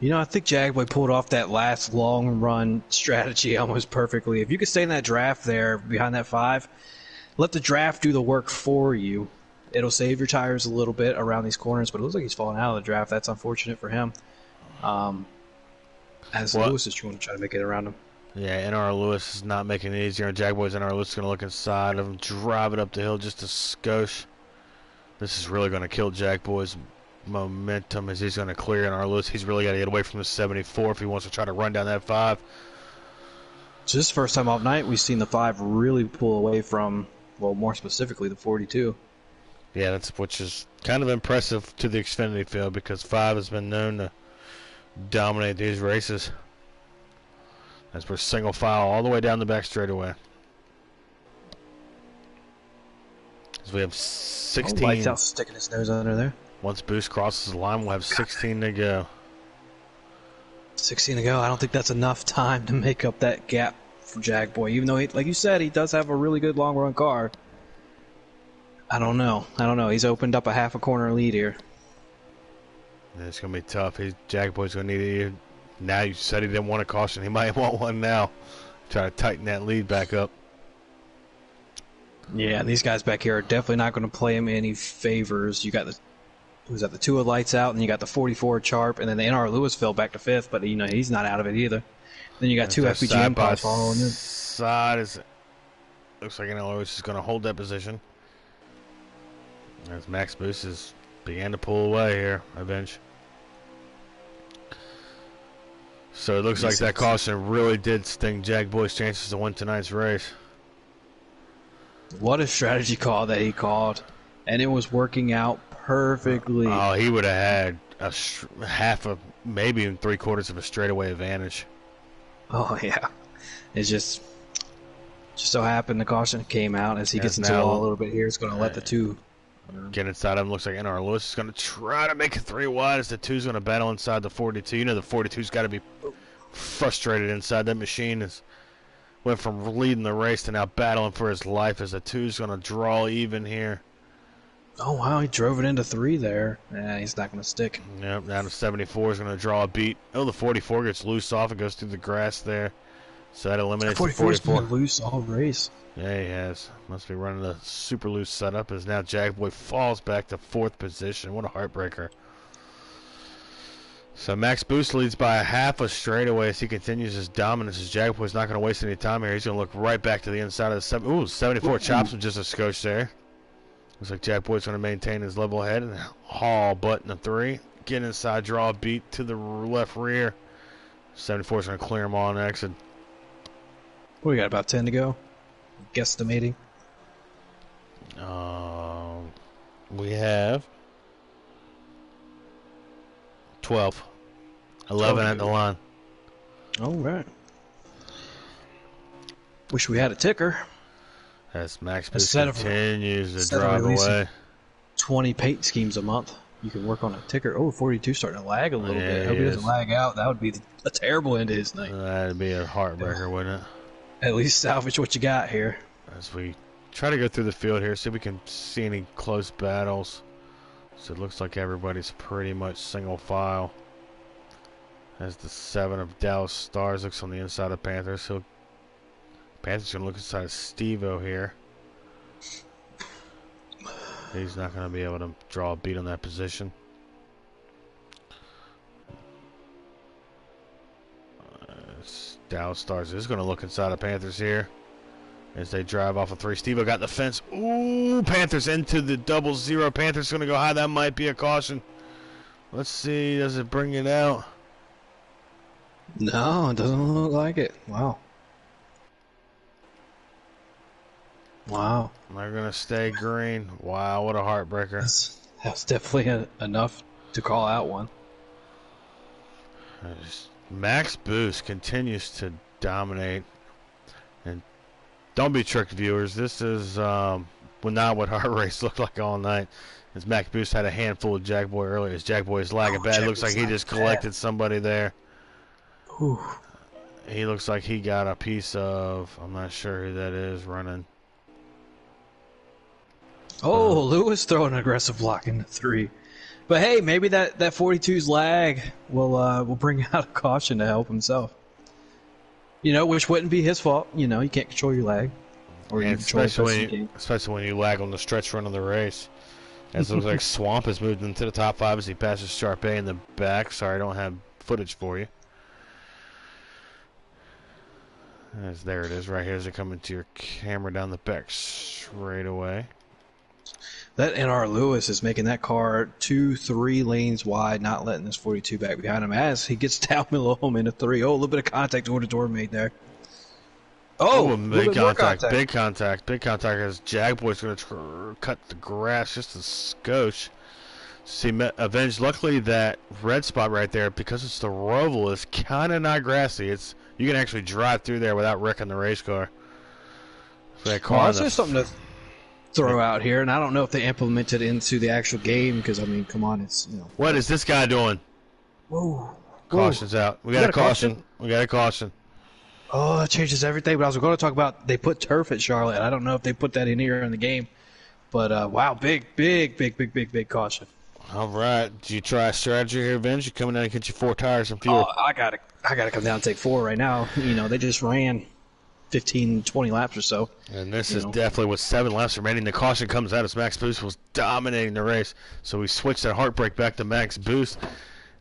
You know, I think Jag Boy pulled off that last long run strategy almost perfectly. If you could stay in that draft there behind that 5, let the draft do the work for you. It'll save your tires a little bit around these corners, but it looks like he's falling out of the draft. That's unfortunate for him. Lewis is trying to make it around him. Yeah, NR Lewis is not making it easier. Jag Boy's NR Lewis is going to look inside of him, drive it up the hill just a skosh. This is really going to kill Jag Boy's momentum as he's going to clear NR Lewis. He's really got to get away from the 74 if he wants to try to run down that 5. So this is the first time all night we've seen the 5 really pull away from, well, more specifically, the 42. Yeah, which is kind of impressive to the Xfinity field because 5 has been known to dominate these races. As we're single file all the way down the back straightaway. As we have 16. Lights out sticking his nose under there. Once Boost crosses the line, we'll have 16 to go. 16 to go. I don't think that's enough time to make up that gap for Jag Boy. Even though, like you said, he does have a really good long run car. I don't know. He's opened up a half a corner lead here. Yeah, it's going to be tough. Jag Boy's going to need it. Now you said he didn't want a caution. He might want one now. Try to tighten that lead back up. Yeah, these guys back here are definitely not going to play him any favors. You got the 2 with lights out, and you got the 44 Sharp, and then the NR Lewis fell back to 5th, but you know he's not out of it either. Then you got 2 FPGM cars following him. Looks like NR Lewis is going to hold that position. As Max Boost began to pull away here, eventually. So it looks like that caution really did sting Jag Boy's chances to win tonight's race. What a strategy call that he called, and it was working out perfectly. Oh, he would have had half of, maybe even 3/4 of a straightaway advantage. Oh yeah, it's just so happened the caution came out as he gets into the wall a little bit here. It's going to let the 2 get inside of him. Looks like NR Lewis is going to try to make it 3 wide as the 2's going to battle inside the 42. You know the 42's got to be frustrated inside that machine. As went from leading the race to now battling for his life as the 2's going to draw even here. Oh, wow, he drove it into 3 there. Yeah, he's not going to stick. Yep, down to 74 is going to draw a beat. Oh, the 44 gets loose off and goes through the grass there. So that eliminates the 44's 44. been loose all race. Yeah, he has. Must be running a super loose setup as now Jackboy falls back to 4th position. What a heartbreaker. So Max Boost leads by a half a straightaway as he continues his dominance. As Jackboy's not going to waste any time here. He's going to look right back to the inside of the 74 chops him just a scotch there. Looks like Jackboy's going to maintain his level head and haul button a 3. Get inside, draw a beat to the left rear. 74's going to clear him on exit. What, we got about 10 to go? Guesstimating. We have 12. 11 at the line. All right. Wish we had a ticker. As Max Boost continues to drive away. 20 paint schemes a month. You can work on a ticker. Oh, 42 starting to lag a little bit. I hope he doesn't lag out. That would be a terrible end to his night. That'd be a heartbreaker, wouldn't it? At least salvage what you got here. As we try to go through the field here, see if we can see any close battles. So it looks like everybody's pretty much single file. As the 7 of Dallas Stars looks on the inside of Panthers. Panthers going to look inside of Steve-O here. He's not going to be able to draw a beat on that position. Dallas Stars is going to look inside of Panthers here as they drive off a 3. Steve-O got the fence. Ooh, Panthers into the 00. Panthers going to go high. That might be a caution. Let's see. Does it bring it out? No, it doesn't look like it. Wow. Wow. They're going to stay green. Wow, what a heartbreaker. That's definitely enough to call out one. Max Boost continues to dominate. And don't be tricked, viewers. This is not what our race looked like all night. As Max Boost had a handful of Jackboy earlier. As Jackboy is lagging bad. It looks like he just collected somebody there. Ooh. He looks like he got a piece of, I'm not sure who that is running. Oh, Lewis throwing an aggressive block into 3. But hey, maybe that 42's lag will bring out a caution to help himself. You know, which wouldn't be his fault. You know, you can't control your lag. Or you control especially when you lag on the stretch run of the race. As it looks like Swamp has moved into the top 5 as he passes Sharpe in the back. Sorry, I don't have footage for you. As there it is right here as they come into your camera down the back straight away. That NR Lewis is making that car 2-3 lanes wide, not letting this 42 back behind him as he gets down below him into 3. Oh, a little bit of contact door-to-door made there. Oh, big contact, big contact, big contact as Jackboy's going to cut the grass just a skosh. See, Avenge, luckily that red spot right there, because it's the Roval, is kind of not grassy. You can actually drive through there without wrecking the race car. That car that's just something to throw out here, and I don't know if they implemented it into the actual game because, I mean, come on, it's, you know. What is this guy doing? Whoa. Caution's out. We got a caution. We got a caution. Oh, that changes everything. But I was going to talk about they put turf at Charlotte. I don't know if they put that in here in the game. But, wow, big caution. All right. Did you try a strategy here, Vince? You coming down and get you 4 tires and fuel? Oh, I gotta come down and take 4 right now. You know, they just ran 15, 20 laps or so. And this is definitely with 7 laps remaining. The caution comes out as Max Boost was dominating the race. So we switched that heartbreak back to Max Boost.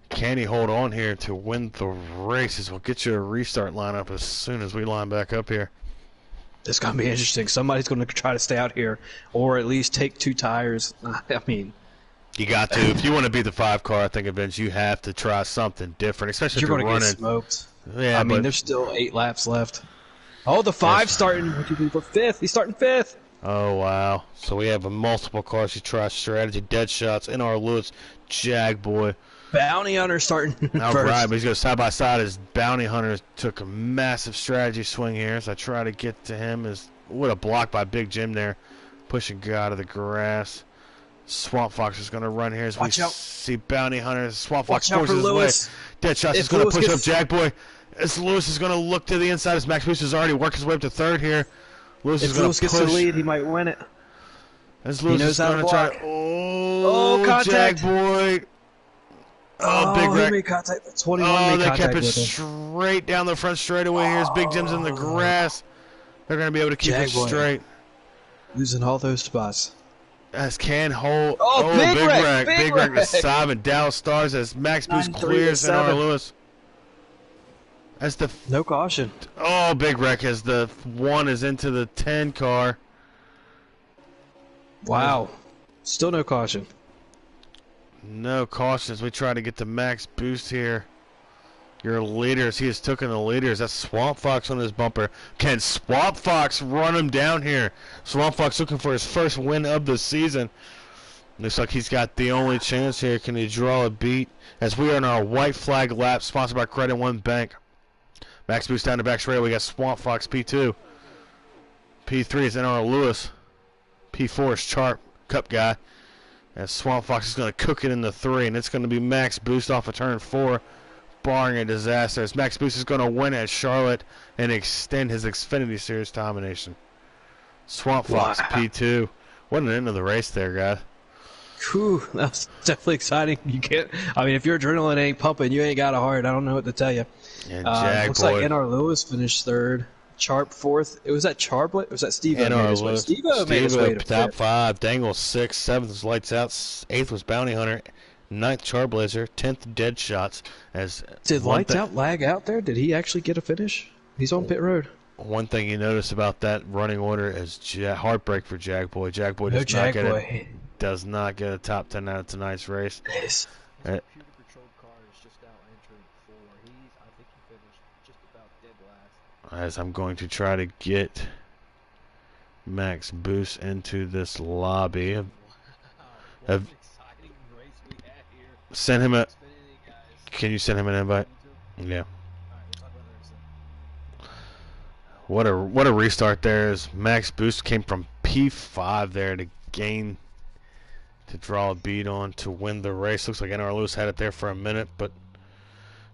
Can he hold on here to win the races? We'll get you a restart lineup as soon as we line back up here. It's going to be interesting. Somebody's going to try to stay out here or at least take 2 tires. I mean, you got to. If you want to be the 5 car, I think, Vince, you have to try something different, especially if you're going to running. Get smoked. Yeah, I mean, there's still 8 laps left. Oh, the 5 starting for 5th. He's starting 5th. Oh, wow. So we have a multiple cars. You try strategy, dead shots, NR Lewis, Jackboy. Bounty Hunter starting All first. right, but he's going side by side as Bounty Hunter took a massive strategy swing here. So I try to get to him. What a block by Big Jim there. Pushing guy out of the grass. Swamp Fox is going to run here as Watch we out. see Bounty Hunter. Swamp Fox Watch out for forces his way. Lewis. Deadshot is If going to Lewis push up gets- Jack Boy. As Lewis is going to look to the inside as Max Boost has already worked his way up to third here. Lewis is If going Lewis to gets the push. lead, he might win it. As Lewis knows is how to going to try block. to. Oh, contact. Jack Boy. Oh, Big he Wreck. made contact. 21 Oh, made they contact kept it with him. straight down the front straightaway. Here's Big Jim's in the grass. They're going to be able to keep Jack it Boy. straight. Losing all those spots. As can hold. Oh, Big Wreck, Big Big Wreck Wreck. is sobbing. Dallas Stars as Max Boost 9-3 clears to NARL 7. Lewis. As the No caution. Big Wreck as the 1 is into the 10 car. Wow. Still no caution. No caution as we try to get the Max Boost here. Your leaders, he has taken the leaders. That's Swamp Fox on his bumper. Can Swamp Fox run him down here? Swamp Fox looking for his first win of the season. Looks like he's got the only chance here. Can he draw a beat? As we are in our white flag lap, sponsored by Credit One Bank. Max Boost down the back straight. We got Swamp Fox P2. P3 is NR Lewis. P4 is Sharp, Cup guy. And Swamp Fox is going to cook it in the 3, and it's going to be Max Boost off of turn 4, barring a disaster. As Max Boost is going to win at Charlotte and extend his Xfinity Series domination. Swamp Fox P2. What an end of the race there, guys. Whew, that was definitely exciting. You can't. I mean, if your adrenaline ain't pumping, you ain't got a heart. I don't know what to tell you. And Jag looks Boy. like NR Lewis finished third. Charp fourth. Was that Charblet? Was that Steve? NR Lewis. Steve made his way to top fifth. 5. Dangle 6th. 7th was Lights Out. 8th was Bounty Hunter. 9th Charblazer. 10th Dead Shots. As Did Lights Out lag out there? Did he actually get a finish? He's on pit road. One thing you notice about that running order is heartbreak for Jag Boy. Jag Boy does not get it. Does not get a top 10 out of tonight's race. Yes. Computer controlled car is just out entering 4. I think he finished just about dead last. As I'm going to try to get Max Boost into this lobby. What an exciting race we had here. Send him a. Xfinity guys. Can you send him an invite? Yeah. Alright, we'll talk about that in a second. What a restart there is. Max Boost came from P5 there to draw a beat on to win the race. Looks like NR Lewis had it there for a minute, but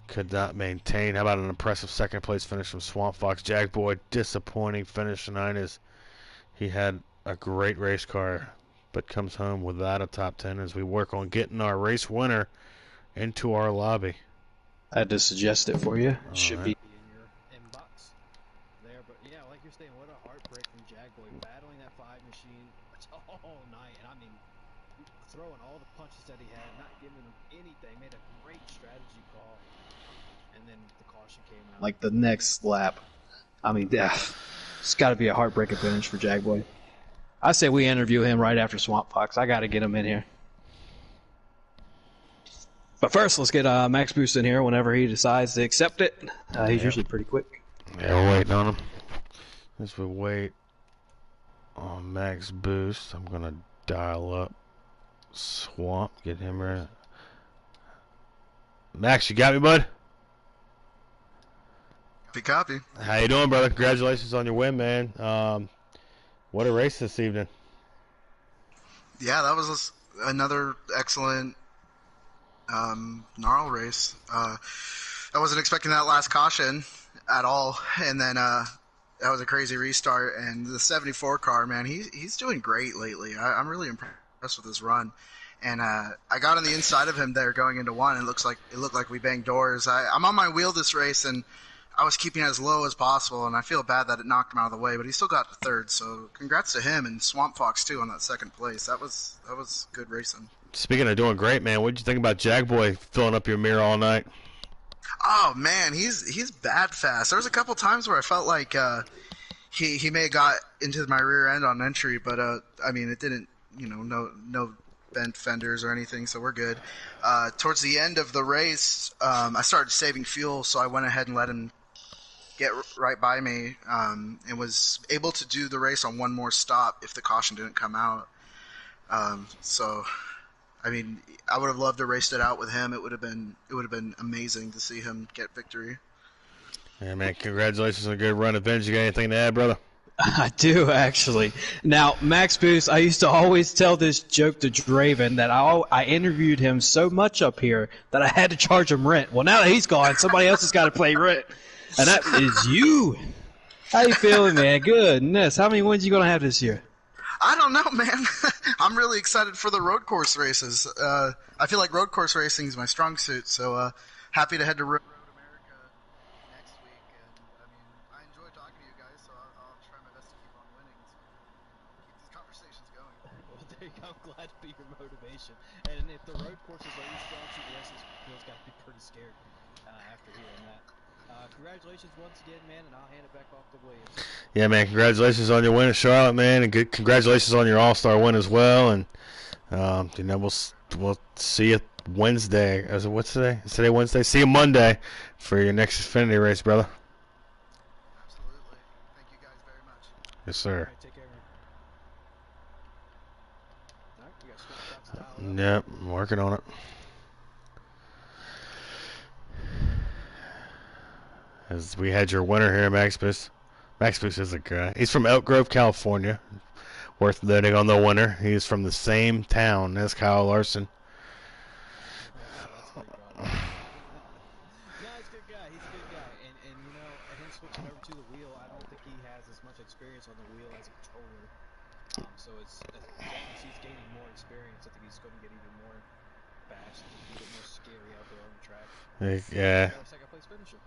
could not maintain. How about an impressive second place finish from Swamp Fox? Jag Boy, disappointing finish tonight as he had a great race car, but comes home without a top 10 as we work on getting our race winner into our lobby. I had to suggest it for you. Should be. In your inbox there, but yeah, like you're saying, what a heartbreak from Jagboy battling that 5 machine all night, and I mean, throwing all the punches that he had, not giving him anything, made a great strategy call, and then the caution came out. Like the next lap. I mean, it's got to be a heartbreaking finish for Jagboy. I say we interview him right after Swamp Fox. I got to get him in here. But first, let's get Max Boost in here whenever he decides to accept it. He's usually pretty quick. Yeah, we're waiting on him. As we wait on Max Boost, I'm going to dial up Swamp, get him ready. Max, you got me, bud? Copy, copy. How you doing, brother? Congratulations on your win, man. What a race this evening. Yeah, that was another excellent NARL race. I wasn't expecting that last caution at all, and then that was a crazy restart. And the 74 car, man, he's doing great lately. I'm really impressed with his run. And I got on the inside of him there going into 1. And it looked like we banged doors. I'm on my wheel this race, and I was keeping it as low as possible, and I feel bad that it knocked him out of the way, but he still got to third. So congrats to him and Swamp Fox too on that second place. That was good racing. Speaking of doing great, man, what did you think about Jag Boy filling up your mirror all night? Oh man, he's bad fast. There was a couple times where I felt like he may have got into my rear end on entry, but I mean it didn't. No bent fenders or anything, so we're good. Towards the end of the race, I started saving fuel, so I went ahead and let him get right by me, and was able to do the race on one more stop if the caution didn't come out. So, I mean, I would have loved to race it out with him. It would have been amazing to see him get victory. Yeah, man, congratulations on a good run. Avenge, you got anything to add, brother? I do, actually. Now, Max Boost, I used to always tell this joke to Draven that I interviewed him so much up here that I had to charge him rent. Well, now that he's gone, somebody else has got to pay rent. And that is you. How you feeling, man? Goodness. How many wins you going to have this year? I don't know, man. I'm really excited for the road course races. I feel like road course racing is my strong suit, so happy to head to Road America next week. And I mean, I enjoy talking to you guys, so I'll try my best to keep on winning, so keep these conversations going. Well, there you go. I'm glad to be your motivation. And if the road courses are your strong suit, the rest of this field's got to be pretty scared after hearing that. Congratulations once again, man, and I'll hand it back off to Williams. Yeah, man. Congratulations on your win at Charlotte, man, and good congratulations on your All-Star win as well. And we'll see you Wednesday. What's today? Is today Wednesday? See you Monday for your next Xfinity race, brother. Absolutely. Thank you guys very much. Yes, sir. Right, take care, man. All right, we got Swamp Fox dialed up. Yep, I'm working on it. As we had your winner here, Max Boost. Max Boost is a guy. He's from Elk Grove, California. Worth noting on the winner. He's from the same town as Kyle Larson. That's pretty broad. No, he's a good guy. He's a good guy. And you know, him switching over to the wheel, I don't think he has as much experience on the wheel as a controller. So it's definitely he's gaining more experience. I think he's going to get even more fast, a bit more scary out there on the track. Yeah. Second place finisher.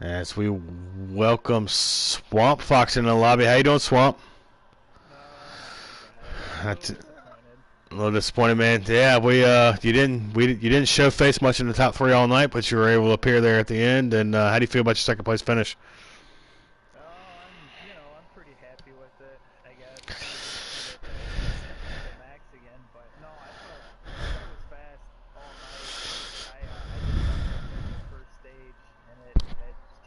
As we welcome Swamp Fox in the lobby. How you doing, Swamp? A little disappointed, man. Yeah, you didn't show face much in the top three all night, but you were able to appear there at the end. And how do you feel about your second place finish? Oh, I'm pretty happy with it. I guess Max again, but no, I was fast all night. I just the first stage, and it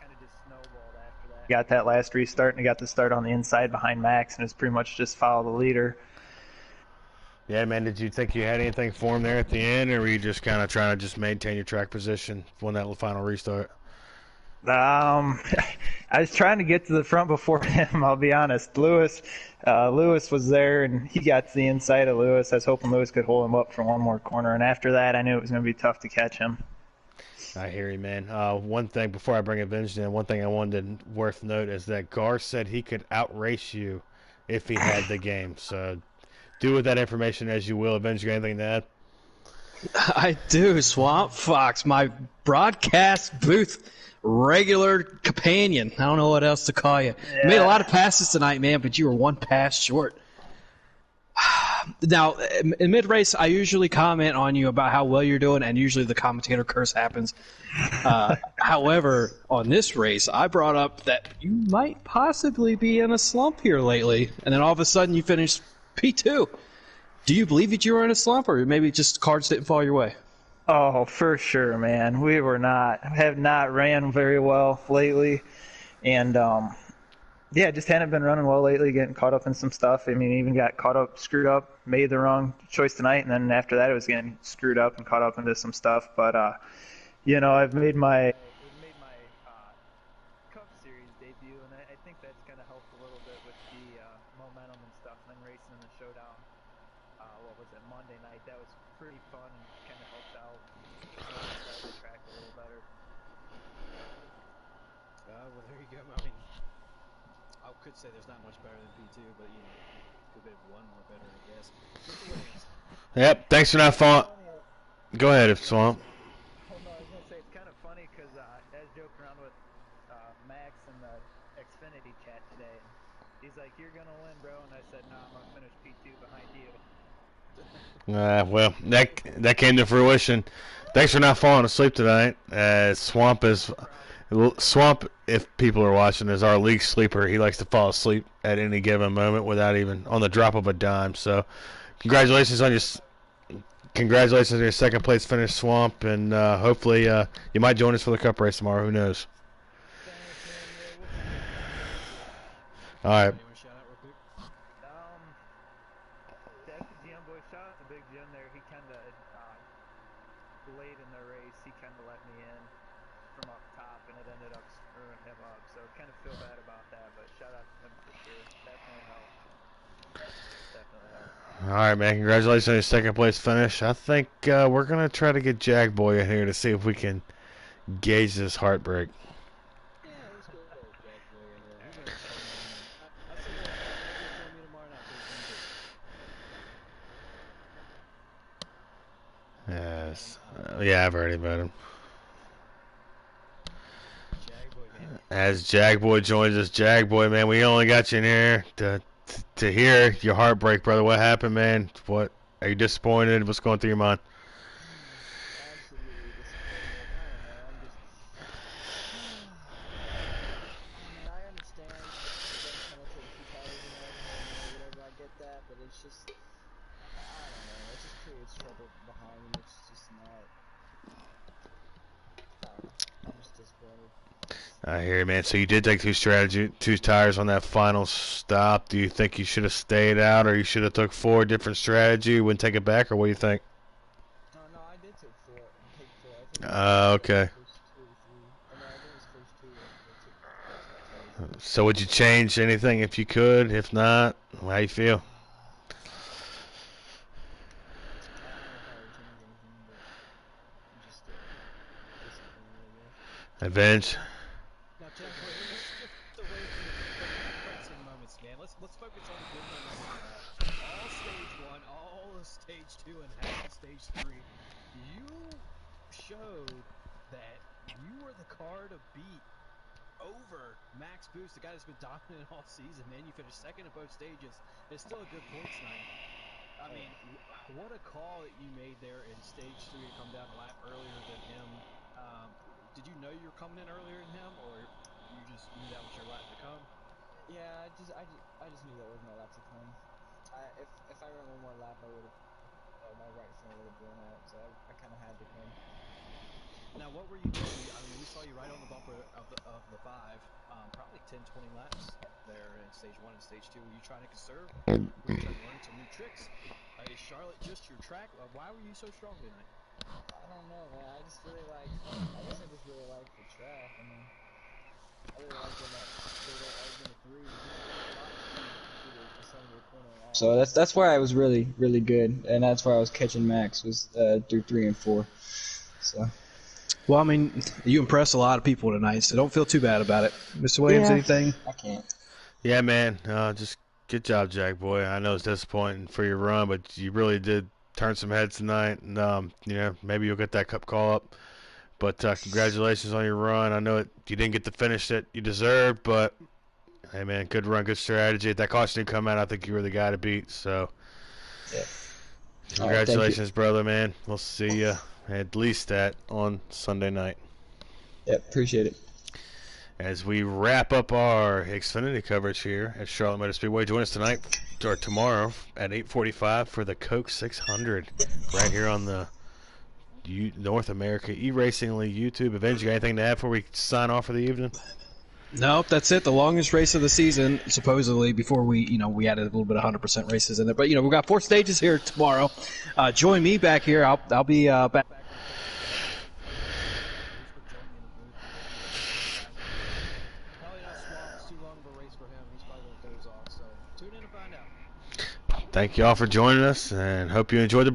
kind of just snowballed after that. Got that last restart, and I got the start on the inside behind Max, and it's pretty much just follow the leader. Yeah, man. Did you think you had anything for him there at the end, or were you just kind of trying to just maintain your track position when that final restart? I was trying to get to the front before him. I'll be honest. Lewis was there, and he got to the inside of Lewis. I was hoping Lewis could hold him up for one more corner, and after that, I knew it was going to be tough to catch him. I hear you, man. One thing before I bring Avenged in, one thing I wanted to worth note is that Gar said he could outrace you if he had the game. So do with that information as you will. Avenged, you got anything to add? I do, Swamp Fox, my broadcast booth regular companion. I don't know what else to call you. Yeah. You made a lot of passes tonight, man, but you were one pass short. Now, in mid-race, I usually comment on you about how well you're doing, and usually the commentator curse happens. However, on this race, I brought up that you might possibly be in a slump here lately, and then all of a sudden you finished P2. Do you believe that you were in a slump, or maybe just cards didn't fall your way? Oh, for sure, man. We have not ran very well lately, and just hadn't been running well lately. Getting caught up in some stuff. I mean, even got screwed up, made the wrong choice tonight, and then after that, it was getting screwed up and caught up into some stuff. But I've made my Cup Series debut, and I think that's going to help a little bit with the momentum and stuff. And then racing in the showdown. Monday night? That was pretty fun and kind of helped out the track a little better. Well, there you go. I mean, I could say there's not much better than P2, but could be one more better, I guess. Yep. Thanks for that, Swamp. Go ahead, Swamp. Well, no, I was gonna say it's kind of funny because I was joking around with Max in the Xfinity chat today. And he's like, "You're gonna win, bro," and I said, "No, I'm gonna finish P2 behind you." Well, that came to fruition. Thanks for not falling asleep tonight. Swamp, if people are watching, is our league sleeper. He likes to fall asleep at any given moment without even on the drop of a dime. So, congratulations on your second place finish, Swamp, and hopefully you might join us for the Cup race tomorrow. Who knows? All right. Big Jim there, he kind of late in the race, he kind of let me in. from up top, and it ended up screwing him up. So kind of feel bad about that, but shout out to him for sure. Definitely helped. Definitely helped. All right, man. Congratulations on your second place finish. I think we're gonna try to get Jag Boy in here to see if we can gauge this heartbreak. Yeah, let's go Jack Boy in here. He knows what's going on. I'll tell you what, you'll join me tomorrow night for the Yes. Yeah, I've heard about him. Jag Boy, man. As Jag Boy joins us, Jag Boy, man, we only got you in here to hear your heartbreak, brother. What happened, man? What are you disappointed? What's going through your mind? Absolutely disappointed. I don't know. I'm just. I mean, I understand getting penalty a few tires and everything, whatever. I get that, but it's just. I don't know. It just creates trouble behind him. It's just not. I don't know. I'm just disappointed. I hear you, man. So you did take two tires on that final stop. Do you think you should have stayed out, or you should have took 4, different strategy, wouldn't take it back, or what do you think? No, I did take four. I took Okay. first 2 or 3. Or no, I think it was first 2 that took. So would you change anything if you could? If not, how you feel? I don't know if I would change anything, but I'm just disappointed, I guess. Avenge. Now, Jack Boy, let's shift away from the depressing moments, man. Let's focus on the good moments. All stage 1, all of stage 2, and half of stage 3. You showed that you were the car to beat over Max Boost, the guy that's been dominant all season, man. You finished second in both stages. It's still a good points night. I mean, what a call that you made there in stage 3 to come down a lap earlier than him. Did you know you were coming in earlier than him, or you just knew that was your lap to come? Yeah, I just knew that was my lap to come. If I ran one more lap, I would have. My right front would have blown out, so I kind of had to come. Now, what were you doing? I mean, we saw you right on the bumper of the 5, probably 10, 20 laps there in stage 1 and stage 2. Were you trying to conserve? Were you trying to learn some new tricks? Is Charlotte just your track? Why were you so strong tonight? I don't know, man. I just really like. I guess I just really like the track. I mean, I really like when that straight up argument of 3. The center of the corner. So that's where I was really good, and that's where I was catching Max was through 3 and 4. So. Well, I mean, you impressed a lot of people tonight, so don't feel too bad about it. Mr. Williams, anything? I can't. Yeah, man. Just good job, Jag Boy. I know it's disappointing for your run, but you really did turn some heads tonight. And, maybe you'll get that cup call up. But congratulations on your run. I know you didn't get the finish that you deserved, but, hey, man, good run, good strategy. If that caution didn't come out, I think you were the guy to beat. So, Yeah. congratulations, brother, man. We'll see you at least on Sunday night. Yep, appreciate it. As we wrap up our Xfinity coverage here at Charlotte Motor Speedway, join us tonight or tomorrow at 8:45 for the Coke 600 right here on the North America eRacing League YouTube. Avenge, you got anything to add before we sign off for the evening? Nope, that's it. The longest race of the season, supposedly, before we added a little bit of 100% races in there. But, we've got 4 stages here tomorrow. Join me back here. I'll be back. Probably not small. It's too long of a race for him. He's probably going to doze off. So tune in to find out. Thank you all for joining us, and hope you enjoyed the